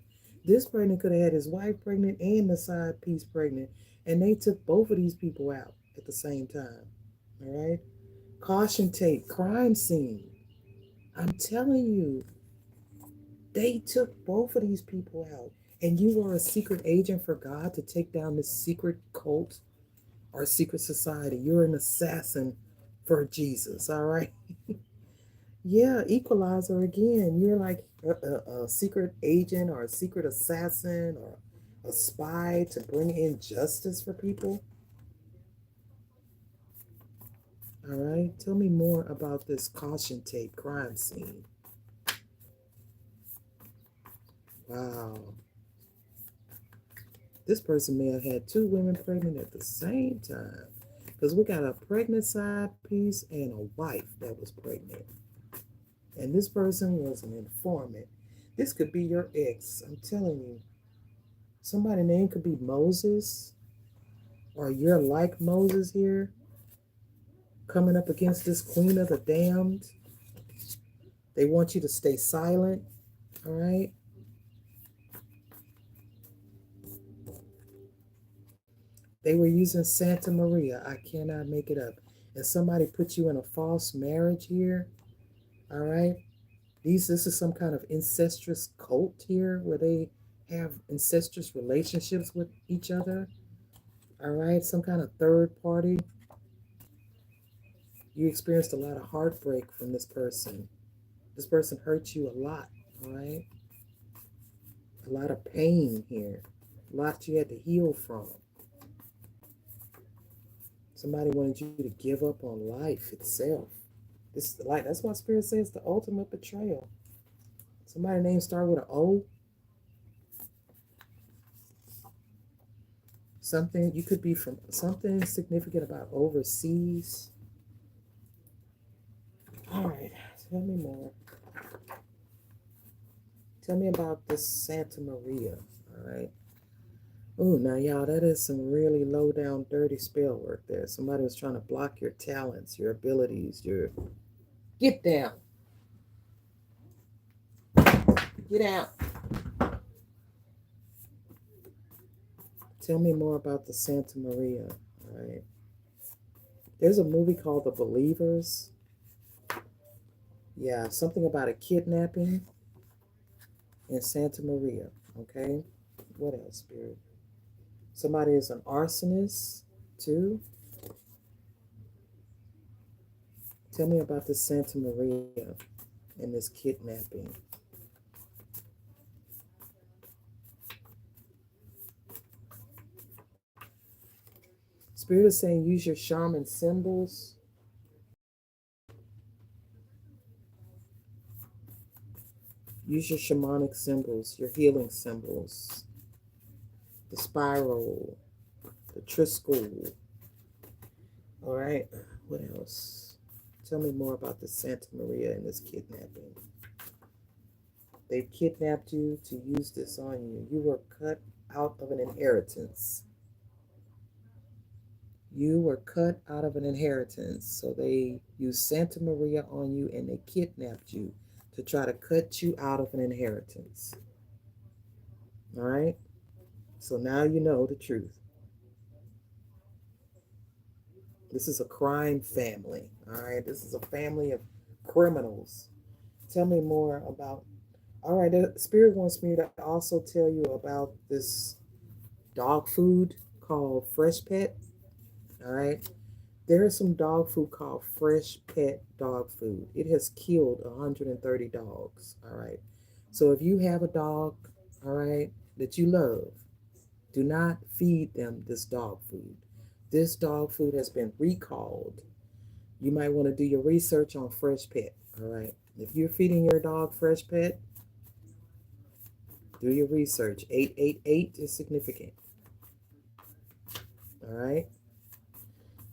This pregnant could have had his wife pregnant and the side piece pregnant. And they took both of these people out at the same time. All right? Caution tape, crime scene. I'm telling you, they took both of these people out. And you are a secret agent for God to take down this secret cult or secret society. You're an assassin for Jesus, all right? Yeah, equalizer again. You're like a secret agent or a secret assassin or a spy to bring in justice for people. All right, tell me more about this caution tape crime scene. Wow, this person may have had two women pregnant at the same time because we got a pregnant side piece and a wife that was pregnant. And this person was an informant. This could be your ex. I'm telling you. Somebody's name could be Moses, or you're like Moses here, coming up against this queen of the damned. They want you to stay silent, all right? They were using Santa Maria. I cannot make it up. And somebody put you in a false marriage here. All right. This is some kind of incestuous cult here where they have incestuous relationships with each other. All right. Some kind of third party. You experienced a lot of heartbreak from this person. This person hurt you a lot. All right. A lot of pain here. A lot you had to heal from. Somebody wanted you to give up on life itself. This like that's why Spirit says the ultimate betrayal. Somebody name start with an O. Something you could be from something significant about overseas. All right, tell me more. Tell me about this Santa Maria. All right. Oh, now y'all, that is some really low down, dirty spell work there. Somebody was trying to block your talents, your abilities, your get down, get out. Tell me more about the Santa Maria. All right. There's a movie called The Believers. Yeah, something about a kidnapping in Santa Maria. Okay. What else, Spirit? Somebody is an arsonist too. Tell me about this Santa Maria and this kidnapping. Spirit is saying use your shaman symbols. Use your shamanic symbols, your healing symbols. The spiral, the triskel. All right, what else? Tell me more about the Santa Maria and this kidnapping. They kidnapped you to use this on you. You were cut out of an inheritance. You were cut out of an inheritance. So they used Santa Maria on you and they kidnapped you to try to cut you out of an inheritance. All right? So now you know the truth. This is a crime family. All right? This is a family of criminals. Tell me more about. All right, the Spirit wants me to also tell you about this dog food called Fresh Pet. All right? There is some dog food called Fresh Pet dog food. It has killed 130 dogs. All right. So if you have a dog, all right, that you love, do not feed them this dog food. This dog food has been recalled. You might want to do your research on Fresh Pet. All right. If you're feeding your dog Fresh Pet, do your research. 888 is significant. All right.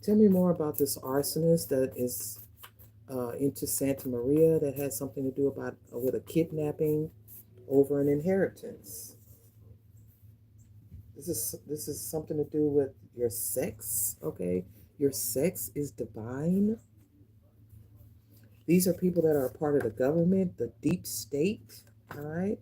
Tell me more about this arsonist that is into Santa Maria that has something to do about with a kidnapping over an inheritance. This is something to do with your sex, okay? Your sex is divine. These are people that are a part of the government, the deep state, all right?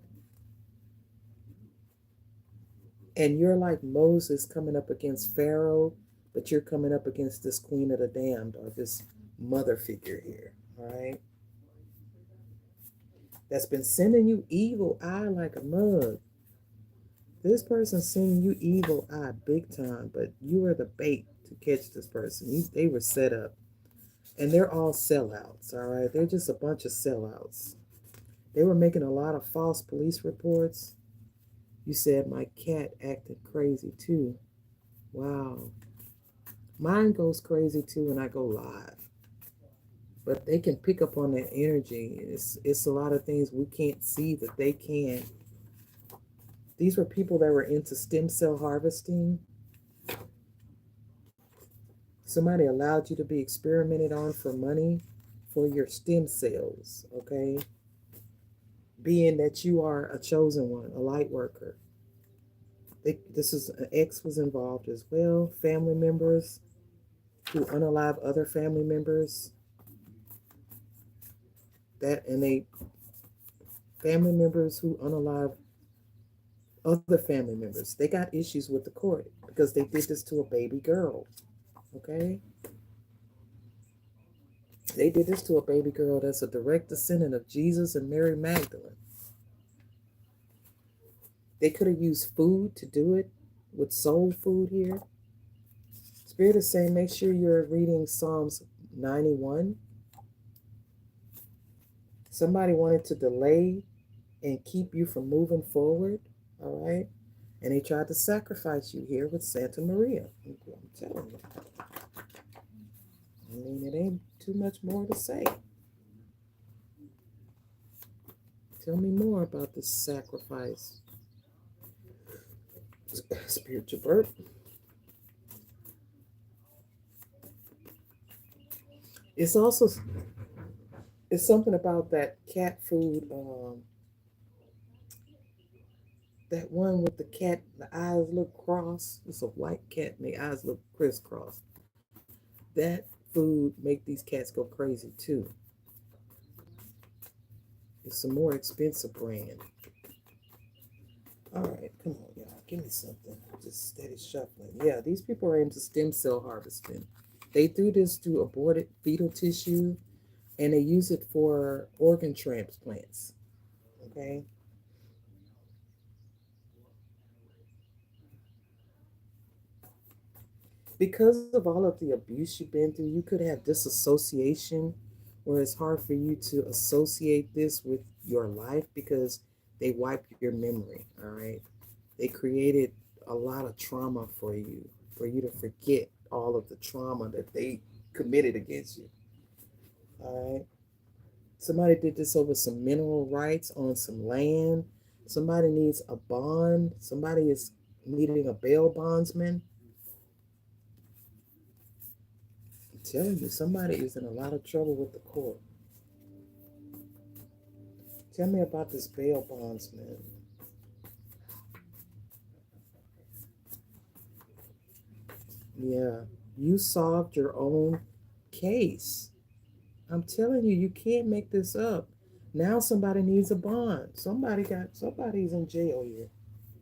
And you're like Moses coming up against Pharaoh, but you're coming up against this queen of the damned or this mother figure here, all right? That's been sending you evil eye like a mug. This person's sending you evil eye big time, but you are the bait to catch this person. They were set up. And they're all sellouts, all right? They're just a bunch of sellouts. They were making a lot of false police reports. You said my cat acted crazy too. Wow. Mine goes crazy too when I go live. But they can pick up on that energy. It's a lot of things we can't see that they can. These were people that were into stem cell harvesting. Somebody allowed you to be experimented on for money for your stem cells, okay? Being that you are a chosen one, a light worker. This is an ex was involved as well. Family members who unalive other family members. That and they family members who unalive Other family members, they got issues with the court because they did this to a baby girl. Okay? They did this to a baby girl that's a direct descendant of Jesus and Mary Magdalene. They could have used food to do it with soul food here. Spirit is saying make sure you're reading Psalms 91. Somebody wanted to delay and keep you from moving forward. All right? And they tried to sacrifice you here with Santa Maria. I'm telling you. I mean, it ain't too much more to say. Tell me more about this sacrifice. Spiritual birth. It's also it's something about that cat food. That one with the cat, the eyes look cross. It's a white cat and the eyes look crisscross. That food make these cats go crazy too. It's a more expensive brand. All right, come on, y'all. Give me something. Just steady shuffling. Yeah, these people are into stem cell harvesting. They do this to aborted fetal tissue and they use it for organ transplants. Okay? Because of all of the abuse you've been through, you could have disassociation where it's hard for you to associate this with your life because they wiped your memory. All right? They created a lot of trauma for you to forget all of the trauma that they committed against you. All right. Somebody did this over some mineral rights on some land. Somebody needs a bond. Somebody is needing a bail bondsman. I'm telling you, somebody is in a lot of trouble with the court. Tell me about this bail bondsman. Yeah, you solved your own case. I'm telling you, you can't make this up. Now somebody needs a bond. Somebody's in jail here.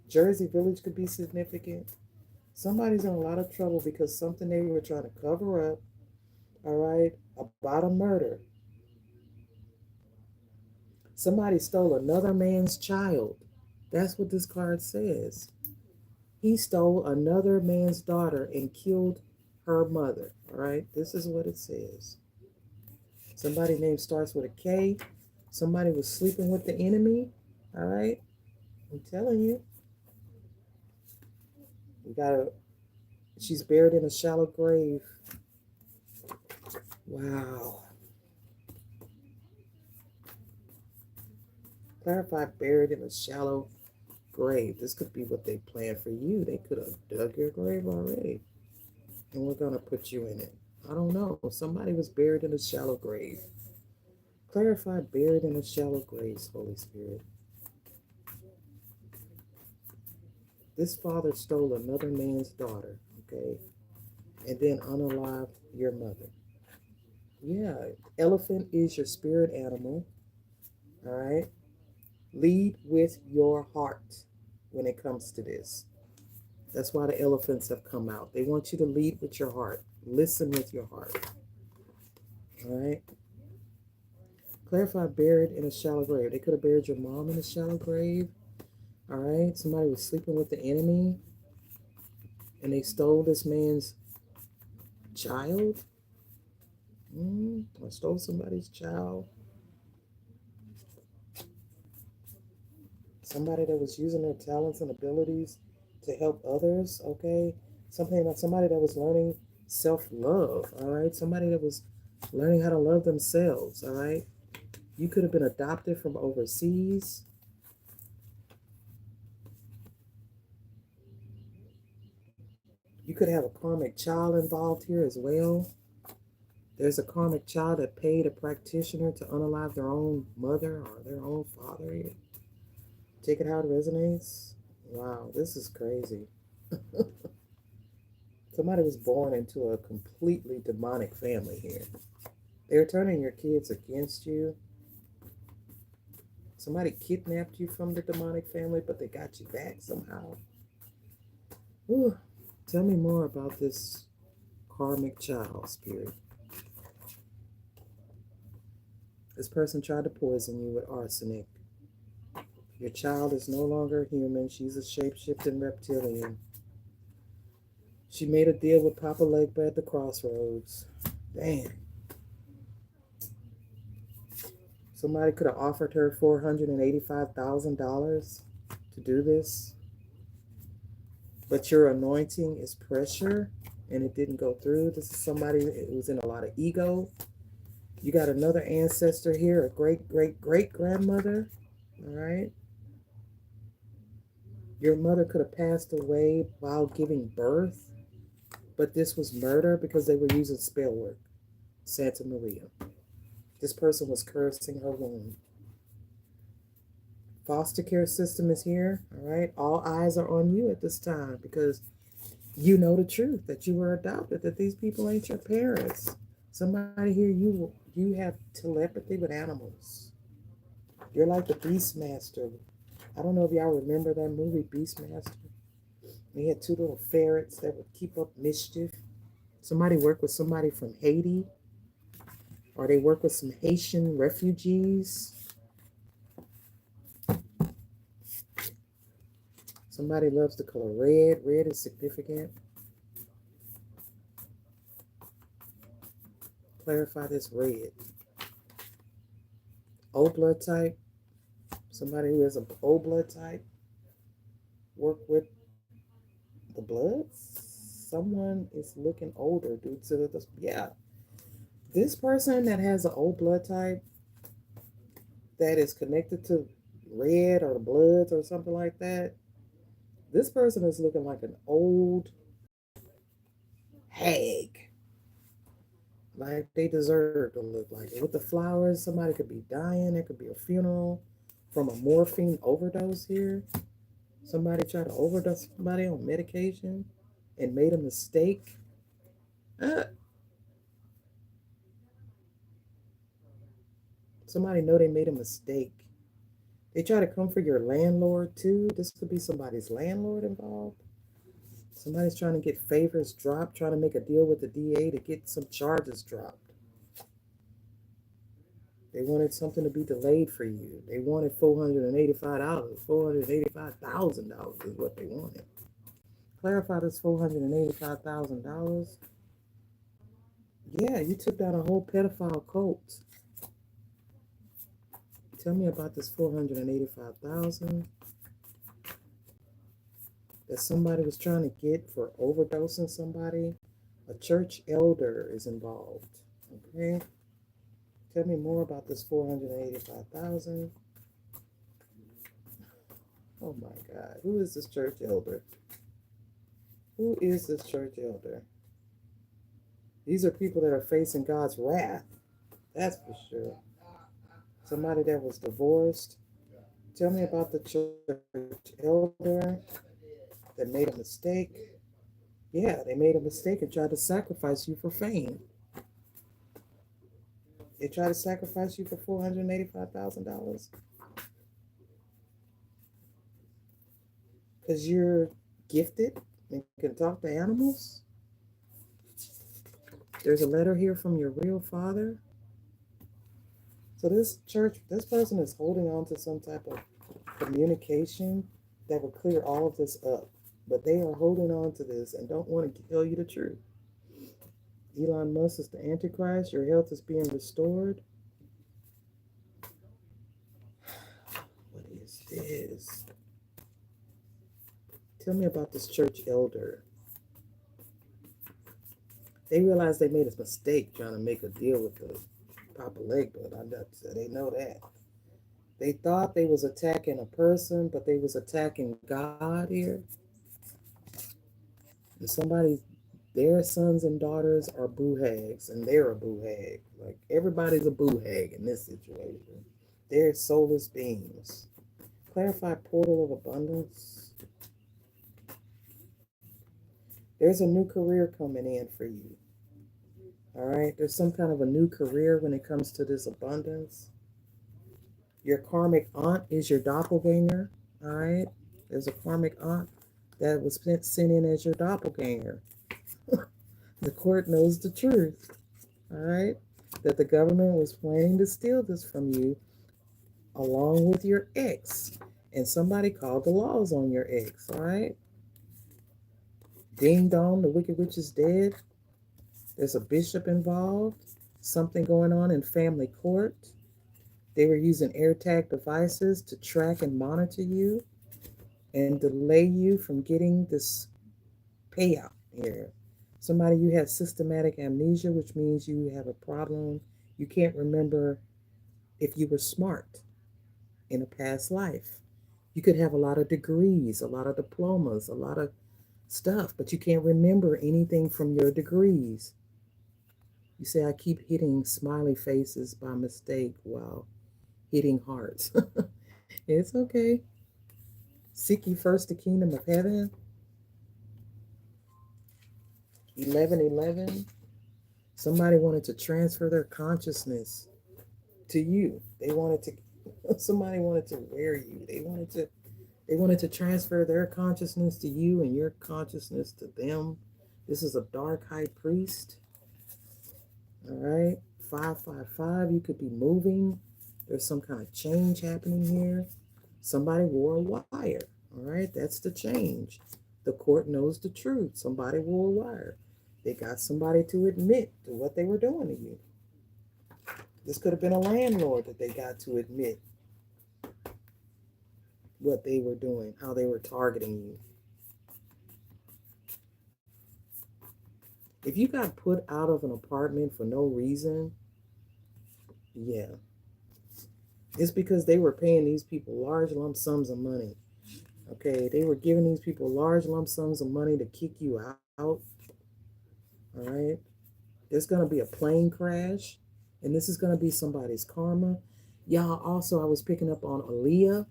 Jersey Village could be significant. Somebody's in a lot of trouble because something they were trying to cover up, all right, about a murder. Somebody stole another man's child. That's what this card says. He stole another man's daughter and killed her mother. All right, this is what it says. Somebody's name starts with a K. Somebody was sleeping with the enemy. All right, I'm telling you. We got a. She's buried in a shallow grave. Wow. Clarify buried in a shallow grave. This could be what they planned for you. They could have dug your grave already. And we're going to put you in it. I don't know. Somebody was buried in a shallow grave. Clarify buried in a shallow grave, Holy Spirit. This father stole another man's daughter, okay? And then unalived your mother. Yeah, elephant is your spirit animal, all right? Lead with your heart when it comes to this. That's why the elephants have come out. They want you to lead with your heart. Listen with your heart. All right. Clarify buried in a shallow grave. They could have buried your mom in a shallow grave. All right. Somebody was sleeping with the enemy and they stole this man's child. Or stole somebody's child. Somebody that was using their talents and abilities to help others. Okay. Something about somebody that was learning self love. All right. Somebody that was learning how to love themselves. All right. You could have been adopted from overseas. You could have a karmic child involved here as well. There's a karmic child that paid a practitioner to unalive their own mother or their own father here. Take it how it resonates. Wow, this is crazy. Somebody was born into a completely demonic family here. They're turning your kids against you. Somebody kidnapped you from the demonic family, but they got you back somehow. Ooh, tell me more about this karmic child spirit. This person tried to poison you with arsenic. Your child is no longer human. She's a shape-shifting reptilian. She made a deal with Papa Legba at the crossroads. Damn. Somebody could have offered her $485,000 to do this, but your anointing is pressure and it didn't go through. This is somebody who was in a lot of ego. You got another ancestor here, a great great great grandmother. All right. Your mother could have passed away while giving birth, but this was murder because they were using spell work. Santa Maria. This person was cursing her womb. Foster care system is here. All right. All eyes are on you at this time because you know the truth that you were adopted, that these people ain't your parents. Somebody here, you have telepathy with animals. You're like the Beastmaster. I don't know if y'all remember that movie, Beastmaster. He had two little ferrets that would keep up mischief. Somebody worked with somebody from Haiti, or they work with some Haitian refugees. Somebody loves the color red. Red is significant. Clarify this red. O blood type. Somebody who has an O blood type. Work with the bloods. Someone is looking older due to the, yeah. This person that has an O blood type that is connected to red or the bloods or something like that, this person is looking like an old hag. Like they deserve to look like it. With the flowers, somebody could be dying. There could be a funeral from a morphine overdose here. Somebody tried to overdose somebody on medication and made a mistake. Uh, Somebody know they made a mistake. They try to come for your landlord too. This could be somebody's landlord involved. Somebody's trying to get favors dropped, trying to make a deal with the DA to get some charges dropped. They wanted something to be delayed for you. They wanted $485. $485,000 is what they wanted. Clarify this $485,000. Yeah, you took down a whole pedophile cult. Tell me about this 485,000 that somebody was trying to get for overdosing somebody. A church elder is involved. Okay. Tell me more about this 485,000. Oh my God. Who is this church elder? Who is this church elder? These are people that are facing God's wrath. That's for sure. Somebody that was divorced. Tell me about the church elder that made a mistake. Yeah, they made a mistake and tried to sacrifice you for fame. They tried to sacrifice you for $485,000 because you're gifted and can talk to animals. There's a letter here from your real father. So this person is holding on to some type of communication that will clear all of this up. But they are holding on to this and don't want to tell you the truth. Elon Musk is the Antichrist. Your health is being restored. What is this? Tell me about this church elder. They realized they made a mistake trying to make a deal with the Papa Leg, but they know that. They thought they was attacking a person, but they was attacking God here. And somebody, their sons and daughters are boo hags, and they're a boo hag. Like everybody's a boo hag in this situation. They're soulless beings. Clarify portal of abundance. There's a new career coming in for you. All right, there's some kind of a new career when it comes to this abundance. Your karmic aunt is your doppelganger. All right. There's a karmic aunt that was sent in as your doppelganger. The court knows the truth. All right. That the government was planning to steal this from you along with your ex. And somebody called the laws on your ex. All right. Ding dong, the wicked witch is dead. There's a bishop involved. Something going on in family court. They were using AirTag devices to track and monitor you and delay you from getting this payout here. Somebody, you have systematic amnesia, which means you have a problem. You can't remember if you were smart in a past life. You could have a lot of degrees, a lot of diplomas, a lot of stuff, but you can't remember anything from your degrees. You say, I keep hitting smiley faces by mistake while hitting hearts. It's okay. Seek ye first the kingdom of heaven. 11:11. Somebody wanted to transfer their consciousness to you. They wanted to somebody wanted to wear you. They wanted to transfer their consciousness to you and your consciousness to them. This is a dark high priest. All right. 555. You could be moving. There's some kind of change happening here. Somebody wore a wire. All right. That's the change. The court knows the truth. Somebody wore a wire. They got somebody to admit to what they were doing to you. This could have been a landlord that they got to admit what they were doing, how they were targeting you. If you got put out of an apartment for no reason, yeah, it's because they were paying these people large lump sums of money. Okay, they were giving these people large lump sums of money to kick you out. All right, there's going to be a plane crash, and this is going to be somebody's karma. Y'all, also, I was picking up on Aaliyah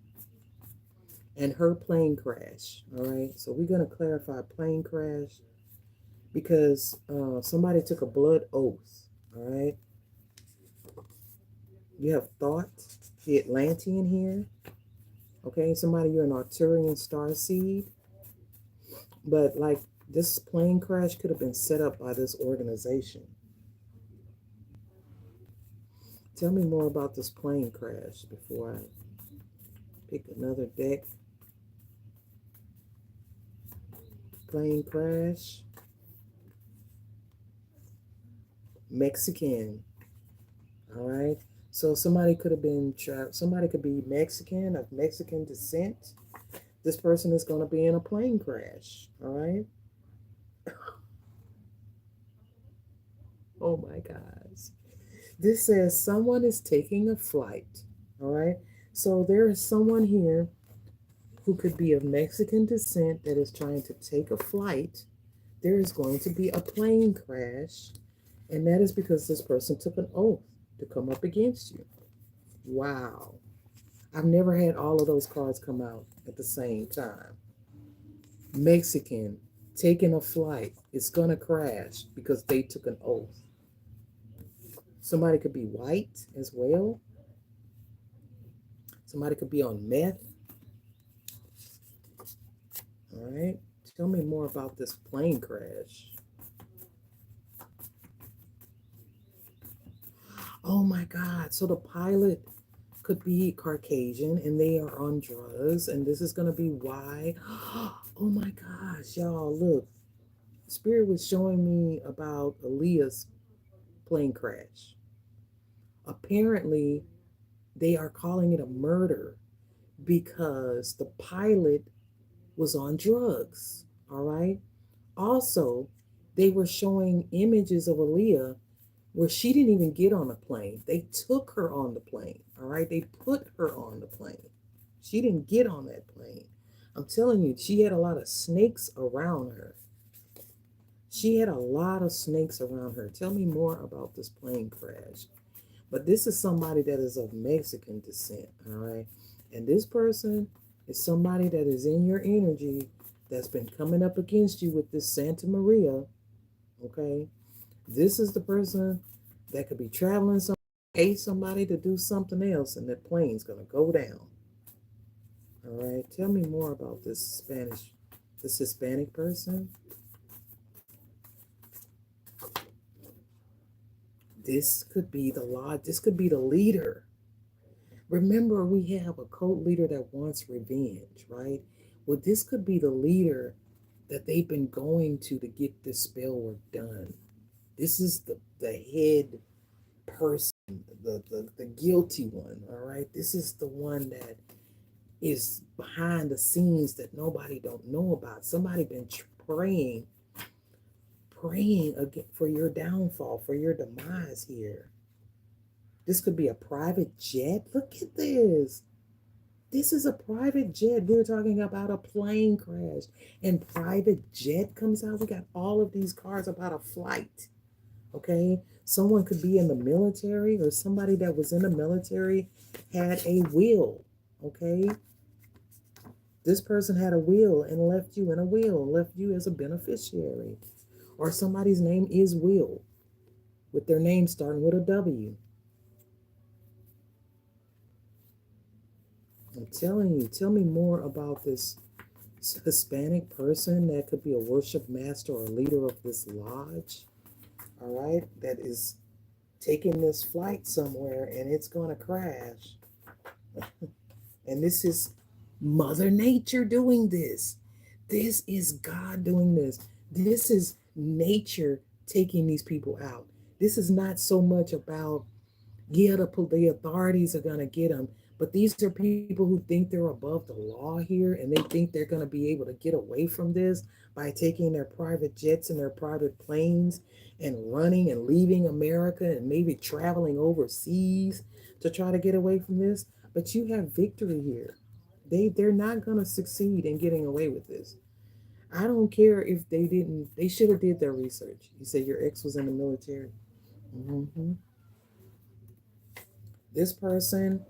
and her plane crash. All right, so we're going to clarify plane crash because somebody took a blood oath. All right, you have thought, the Atlantean here. Okay, somebody, you're an Arcturian star seed, but like this plane crash could have been set up by this organization. Tell me more about this plane crash before I pick another deck. Plane crash. Mexican. All right. So somebody could have been somebody could be Mexican, of Mexican descent. This person is going to be in a plane crash. All right. Oh my gosh. This says someone is taking a flight. All right. So there is someone here who could be of Mexican descent that is trying to take a flight. There is going to be a plane crash, and that is because this person took an oath to come up against you. Wow. I've never had all of those cards come out at the same time. Mexican taking a flight. It's going to crash because they took an oath. Somebody could be white as well. Somebody could be on meth. All right. Tell me more about this plane crash. Oh my God. So the pilot could be Caucasian and they are on drugs, and this is going to be why. Oh my gosh, y'all, look. Spirit was showing me about Aaliyah's plane crash. Apparently, they are calling it a murder because the pilot was on drugs. All right. Also, they were showing images of Aaliyah where she didn't even get on the plane. They took her on the plane. All right. They put her on the plane. She didn't get on that plane. I'm telling you, she had a lot of snakes around her. She had a lot of snakes around her. Tell me more about this plane crash. But this is somebody that is of Mexican descent, all right? And this person is somebody that is in your energy that's been coming up against you with this Santa Maria, okay? This is the person that could be traveling somewhere. pay somebody to do something else, and that plane's gonna go down. All right. Tell me more about this Hispanic person. This could be the law. This could be the leader. Remember, we have a cult leader that wants revenge, right? Well, this could be the leader that they've been going to get this spell work done. This is the head person, the guilty one, all right? This is the one that is behind the scenes that nobody don't know about. Somebody been praying, praying again for your downfall, for your demise here. This could be a private jet. Look at this. This is a private jet. We're talking about a plane crash, and private jet comes out. We got all of these cards about a flight. Okay, someone could be in the military, or somebody that was in the military had a will. Okay, this person had a will and left you in a will, left you as a beneficiary, or somebody's name is Will, with their name starting with a W. I'm telling you, tell me more about this Hispanic person that could be a worship master or a leader of this lodge, all right, that is taking this flight somewhere and it's going to crash. And this is Mother Nature doing this. This is God doing this. This is nature taking these people out. This is not so much about, yeah, the authorities are going to get them, but these are people who think they're above the law here, and they think they're going to be able to get away from this by taking their private jets and their private planes and running and leaving America and maybe traveling overseas to try to get away from this. But you have victory here. They're not going to succeed in getting away with this. I don't care if they didn't. They should have did their research. You said your ex was in the military. Hmm. This person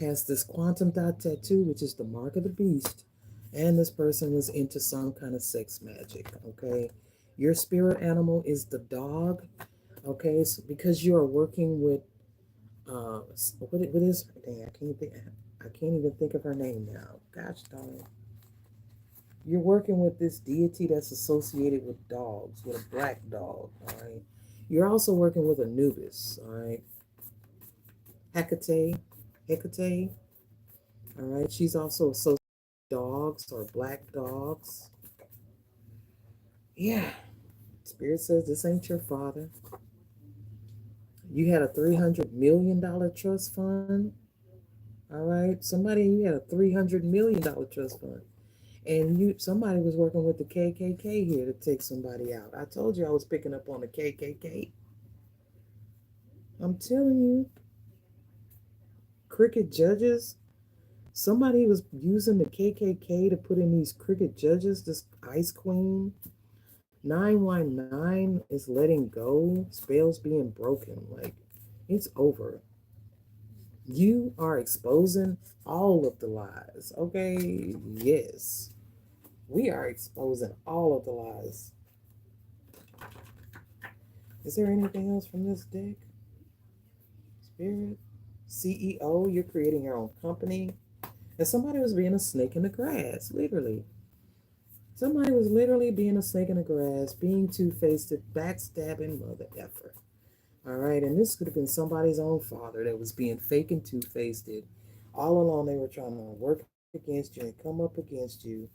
has this quantum dot tattoo, which is the mark of the beast, and this person was into some kind of sex magic. Okay, your spirit animal is the dog. Okay, so because you are working with what is her name? I can't even think of her name now. Gosh darn it. You're working with this deity that's associated with dogs, with a black dog. All right. You're also working with Anubis. All right. Hecate. Hecate. All right. She's also associated with dogs or black dogs. Yeah. Spirit says this ain't your father. You had a $300 million trust fund. All right. You had a $300 million trust fund. And somebody was working with the KKK here to take somebody out. I told you I was picking up on the KKK. I'm telling you, cricket judges. Somebody was using the KKK to put in these cricket judges. This Ice Queen 919 is letting go. Spells being broken. Like it's over. You are exposing all of the lies. Okay, yes, we are exposing all of the lies. Is there anything else from this deck? Spirit, CEO, you're creating your own company. And somebody was being a snake in the grass, literally. Somebody was literally being a snake in the grass, being two-faced, backstabbing mother effer. All right, and this could have been somebody's own father that was being fake and two-faced. All along, they were trying to work against you and come up against you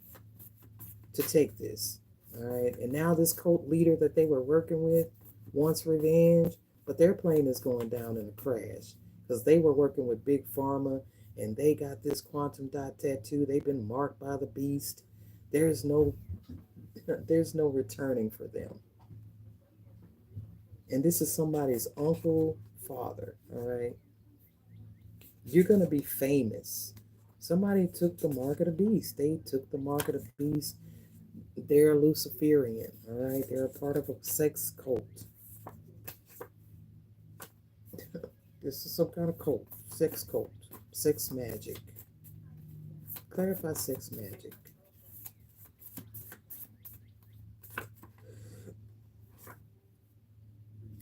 to take this. All right, and now this cult leader that they were working with wants revenge, but their plane is going down in a crash because they were working with Big Pharma and they got this quantum dot tattoo. They've been marked by the beast. There's no there's no returning for them. And this is somebody's uncle, father. All right, you're gonna be famous. Somebody took the mark of the beast. They took the mark of the beast. They're Luciferian. All right, they're a part of a sex cult. This is some kind of cult, sex magic. Clarify sex magic.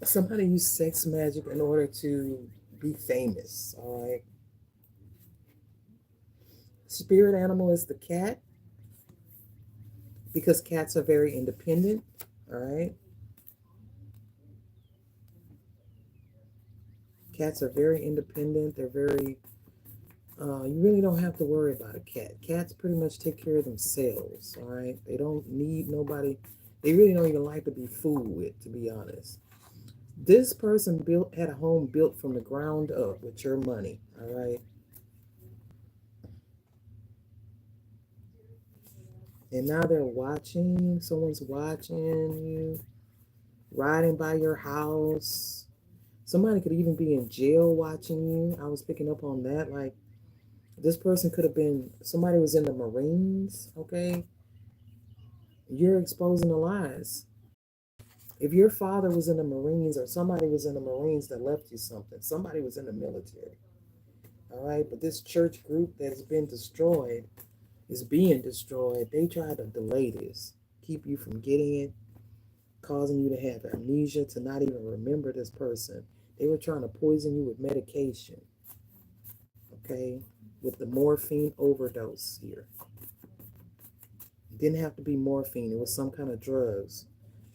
Somebody used sex magic in order to Be famous. All right. Spirit animal is the cat because cats are very independent. All right. Cats are very independent. They're very, you really don't have to worry about a cat. Cats pretty much take care of themselves. All right. They don't need nobody. They really don't even like to be fooled with, to be honest. This person had a home built from the ground up with your money. All right. And now they're watching. Someone's watching you, riding by your house. Somebody could even be in jail watching you. I was picking up on that. Like, this person could have been, somebody was in the Marines, okay? You're exposing the lies. If your father was in the Marines or somebody was in the Marines that left you something, somebody was in the military, all right? But this church group that has been destroyed is being destroyed. They try to delay this, keep you from getting it, causing you to have amnesia, to not even remember this person. They were trying to poison you with medication, okay? With the morphine overdose here. It didn't have to be morphine, it was some kind of drugs.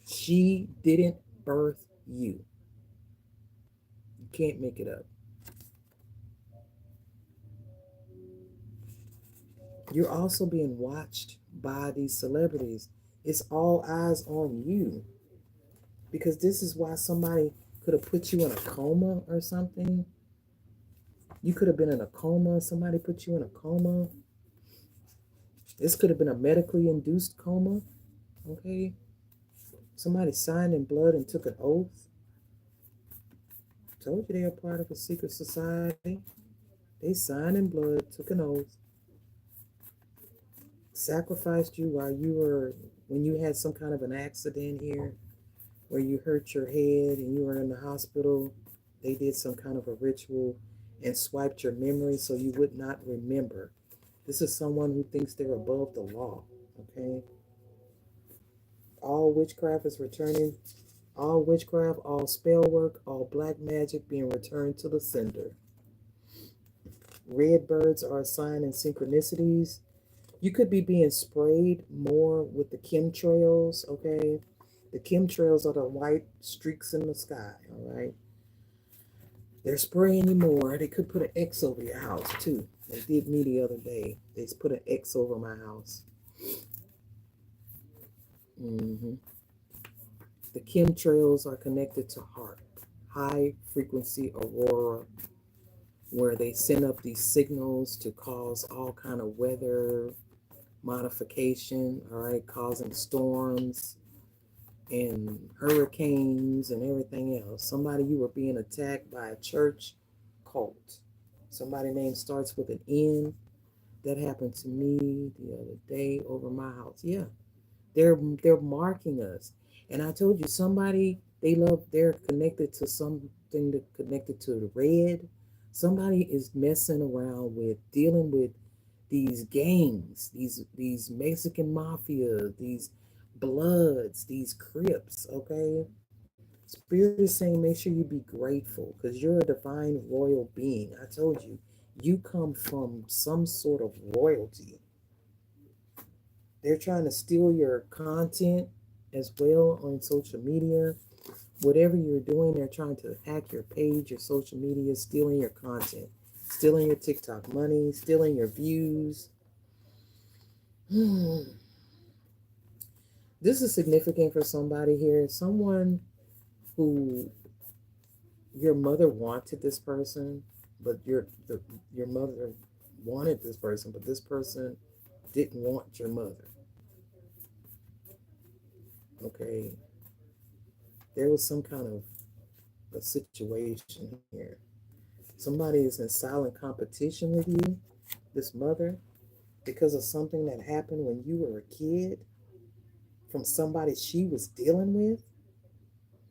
She didn't birth you. You can't make it up. You're also being watched by these celebrities. It's all eyes on you because this is why somebody could have put you in a coma or something. You could have been in a coma. Somebody put you in a coma. This could have been a medically induced coma. Okay. Somebody signed in blood and took an oath. Told you they are part of a secret society. They signed in blood, took an oath, sacrificed you while you were, when you had some kind of an accident here where you hurt your head and you were in the hospital. They did some kind of a ritual and swiped your memory so you would not remember. This is someone who thinks they're above the law. Okay. All witchcraft is returning. All witchcraft, all spell work, all black magic being returned to the sender. Red birds are a sign in synchronicities. You could be being sprayed more with the chemtrails, okay? The chemtrails are the white streaks in the sky, all right? They're spraying you more. They could put an X over your house, too. They did me the other day. They just put an X over my house. hmm The chemtrails are connected to HARP, high frequency aurora, where they send up these signals to cause all kind of weather modification, all right, causing storms and hurricanes and everything else. Somebody, you were being attacked by a church cult. Somebody name starts with an N. That happened to me the other day over my house. Yeah, they're marking us. And I told you somebody they love. They're connected to something that connected to the red. Somebody is messing around with dealing with these gangs, these Mexican mafia, these Bloods, these Crips. Okay, Spirit is saying make sure you be grateful because you're a divine royal being. I told you, you come from some sort of royalty. They're trying to steal your content as well on social media. Whatever you're doing, they're trying to hack your page, your social media, stealing your content, stealing your TikTok money, stealing your views. This is significant for somebody here. Someone who your mother wanted this person, but your mother wanted this person, but this person didn't want your mother. Okay, there was some kind of a situation here. Somebody is in silent competition with you, this mother, because of something that happened when you were a kid from somebody she was dealing with.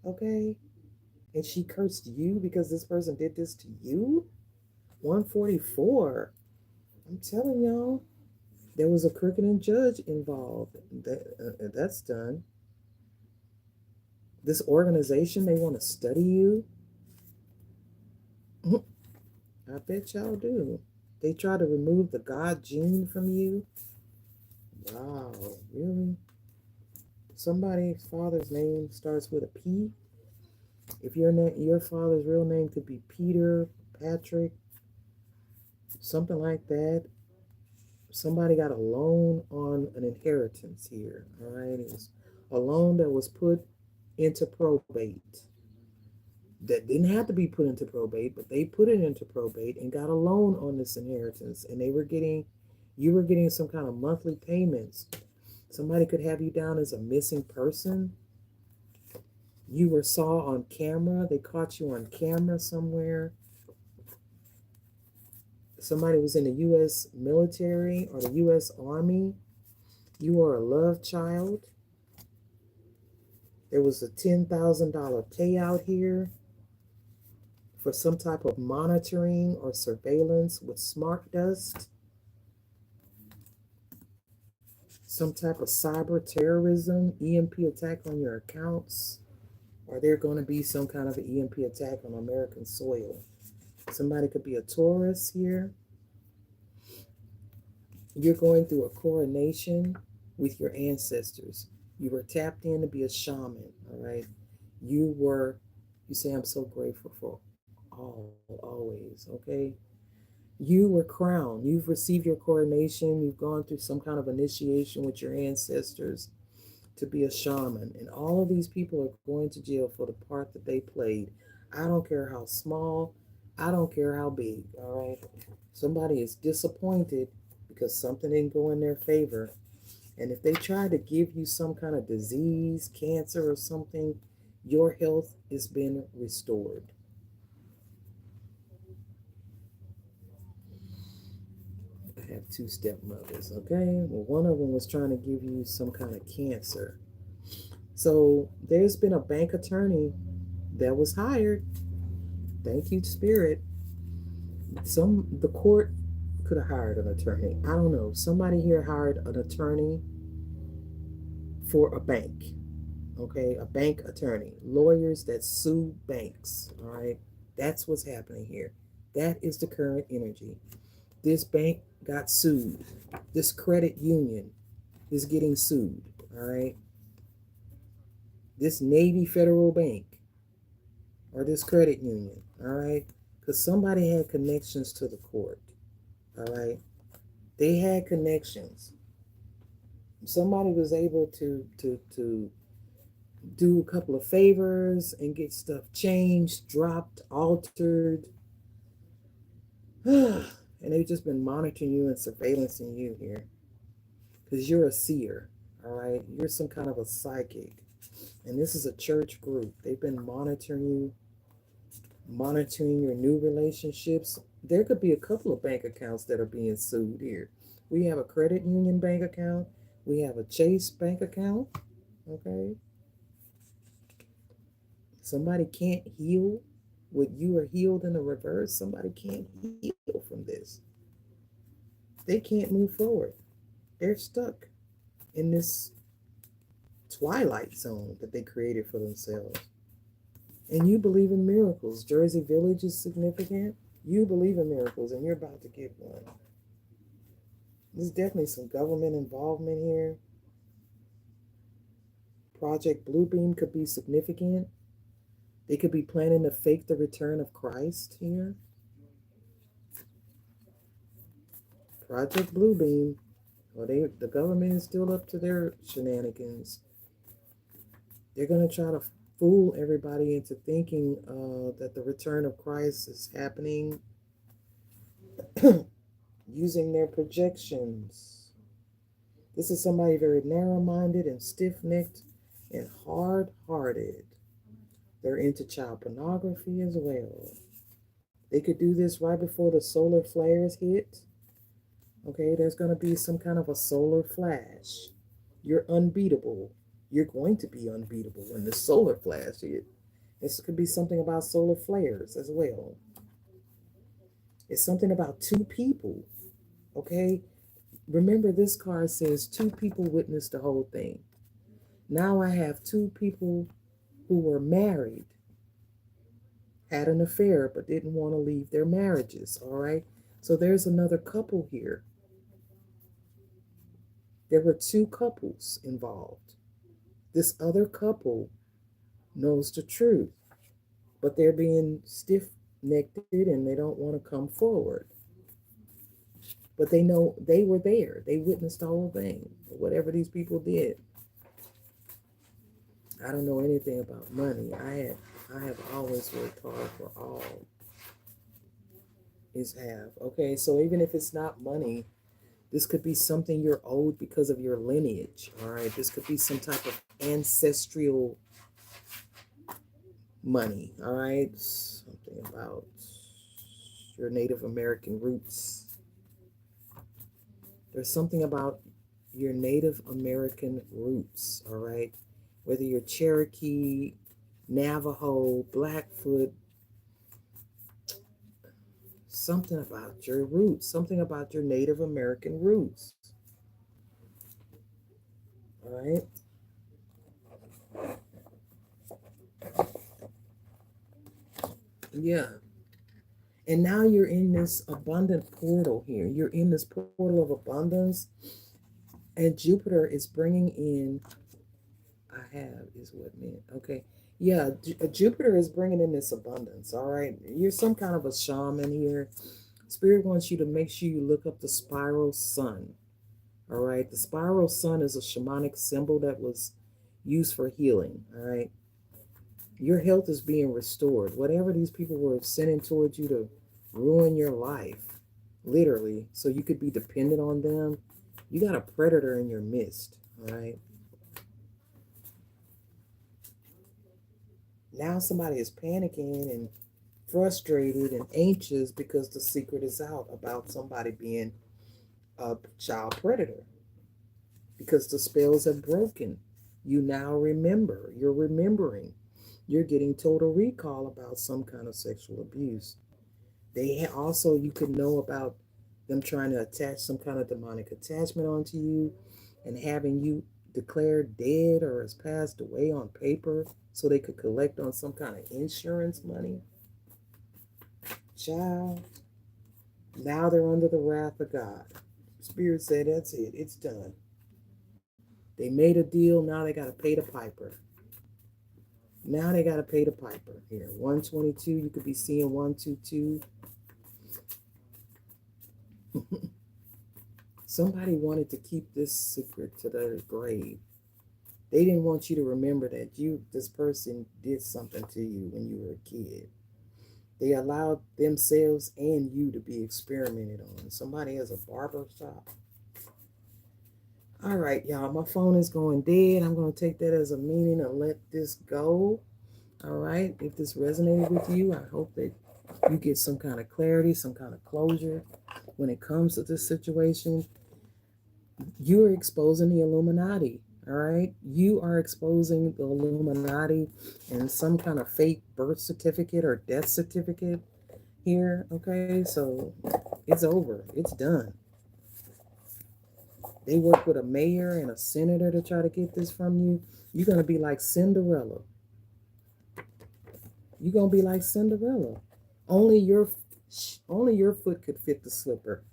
Okay, and she cursed you because this person did this to you. 144. I'm telling y'all, there was a crooked and judge involved. That's done. This organization, they want to study you. I bet y'all do. They try to remove the God gene from you. Wow, really? Somebody's father's name starts with a P. If your father's real name could be Peter, Patrick, something like that. Somebody got a loan on an inheritance here. All right, it was a loan that was put into probate. That didn't have to be put into probate, but they put it into probate and got a loan on this inheritance, and you were getting some kind of monthly payments. Somebody could have you down as a missing person. You were saw on camera. They caught you on camera somewhere. Somebody was in the U.S. military or the U.S. Army. You are a love child. There was a $10,000 payout here for some type of monitoring or surveillance with smart dust, some type of cyber terrorism, EMP attack on your accounts, or there going to be some kind of an EMP attack on American soil. Somebody could be a Taurus here. You're going through a coronation with your ancestors. You were tapped in to be a shaman, all right? You say, I'm so grateful for all, always, okay? You were crowned. You've received your coronation. You've gone through some kind of initiation with your ancestors to be a shaman. And all of these people are going to jail for the part that they played. I don't care how small, I don't care how big, all right? Somebody is disappointed because something didn't go in their favor. And if they try to give you some kind of disease, cancer, or something, your health has been restored. I have two stepmothers, okay? Well, one of them was trying to give you some kind of cancer. So there's been a bank attorney that was hired. Thank you, Spirit. The court could have hired an attorney. I don't know. Somebody here hired an attorney for a bank. Okay, a bank attorney. Lawyers that sue banks. All right. That's what's happening here. That is the current energy. This bank got sued. This credit union is getting sued. All right. This Navy Federal Bank or this credit union. All right. Because somebody had connections to the court. All right. They had connections. Somebody was able to do a couple of favors and get stuff changed, dropped, altered. And they've just been monitoring you and surveillancing you here. Because you're a seer, all right? You're some kind of a psychic. And this is a church group. They've been monitoring you, monitoring your new relationships. There could be a couple of bank accounts that are being sued here. We have a credit union bank account. We have a Chase bank account, okay? Somebody can't heal what you are healed in the reverse. Somebody can't heal from this. They can't move forward. They're stuck in this twilight zone that they created for themselves. And you believe in miracles. Jersey Village is significant. You believe in miracles and you're about to get one. There's definitely some government involvement here. Project Bluebeam could be significant. They could be planning to fake the return of Christ here. Project Bluebeam. Well, the government is still up to their shenanigans. They're going to try to fool everybody into thinking that the return of Christ is happening using their projections. This is somebody very narrow-minded and stiff-necked and hard-hearted. They're into child pornography as well. They could do this right before the solar flares hit. Okay, there's going to be some kind of a solar flash. You're unbeatable. You're going to be unbeatable when the solar flash hit. This could be something about solar flares as well. It's something about two people. Okay, remember this card says two people witnessed the whole thing. Now I have two people who were married had an affair but didn't want to leave their marriages. All right. So there's another couple here. There were two couples involved. This other couple knows the truth, but they're being stiff necked and they don't want to come forward. But they know they were there. They witnessed the whole thing. Whatever these people did. I don't know anything about money. I have always worked hard for all is have. Okay, so even if it's not money, this could be something you're owed because of your lineage. All right, this could be some type of ancestral money. All right, something about your Native American roots. There's something about your Native American roots. All right, whether you're Cherokee, Navajo, Blackfoot, something about your roots, something about your Native American roots. All right. Yeah. And now you're in this abundant portal here. You're in this portal of abundance, and Jupiter is bringing in. I have is what meant. Okay. Yeah, Jupiter is bringing in this abundance. All right. You're some kind of a shaman here. Spirit wants you to make sure you look up the spiral sun. All right. The spiral sun is a shamanic symbol that was used for healing. All right. Your health is being restored. Whatever these people were sending towards you to ruin your life, literally, so you could be dependent on them, you got a predator in your midst. All right. Now somebody is panicking and frustrated and anxious because the secret is out about somebody being a child predator because the spells have broken. You now remember. You're remembering. You're getting total recall about some kind of sexual abuse. Also, you could know about them trying to attach some kind of demonic attachment onto you and having you declared dead or has passed away on paper so they could collect on some kind of insurance money. Child, now they're under the wrath of God. Spirit said, that's it. It's done. They made a deal. Now they got to pay the piper. Now they got to pay the piper. Here, 122. You could be seeing 122. Somebody wanted to keep this secret to their grave. They didn't want you to remember that this person did something to you when you were a kid. They allowed themselves and you to be experimented on. Somebody has a barber shop. All right, y'all, my phone is going dead. I'm going to take that as a meaning and let this go. All right, if this resonated with you, I hope that you get some kind of clarity, some kind of closure when it comes to this situation. You're exposing the Illuminati. All right, you are exposing the Illuminati and some kind of fake birth certificate or death certificate here. Okay, so it's over, it's done. They work with a mayor and a senator to try to get this from you. You're gonna be like Cinderella. You're gonna be like Cinderella. Only your only your foot could fit the slipper.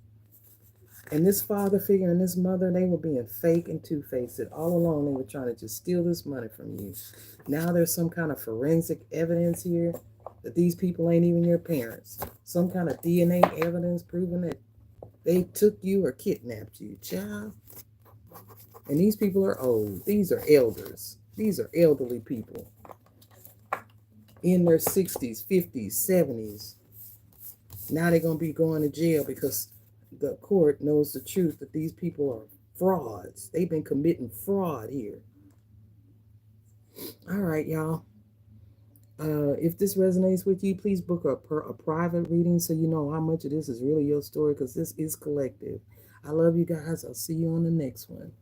And this father figure and this mother, they were being fake and two-faced. All along, they were trying to just steal this money from you. Now there's some kind of forensic evidence here that these people ain't even your parents. Some kind of DNA evidence proving that they took you or kidnapped you, child. And these people are old. These are elders. These are elderly people in their 60s, 50s, 70s. Now they're going to be going to jail because the court knows the truth that these people are frauds. They've been committing fraud here. All right, y'all. If this resonates with you, please book a private reading so you know how much of this is really your story because this is collective. I love you guys. I'll see you on the next one.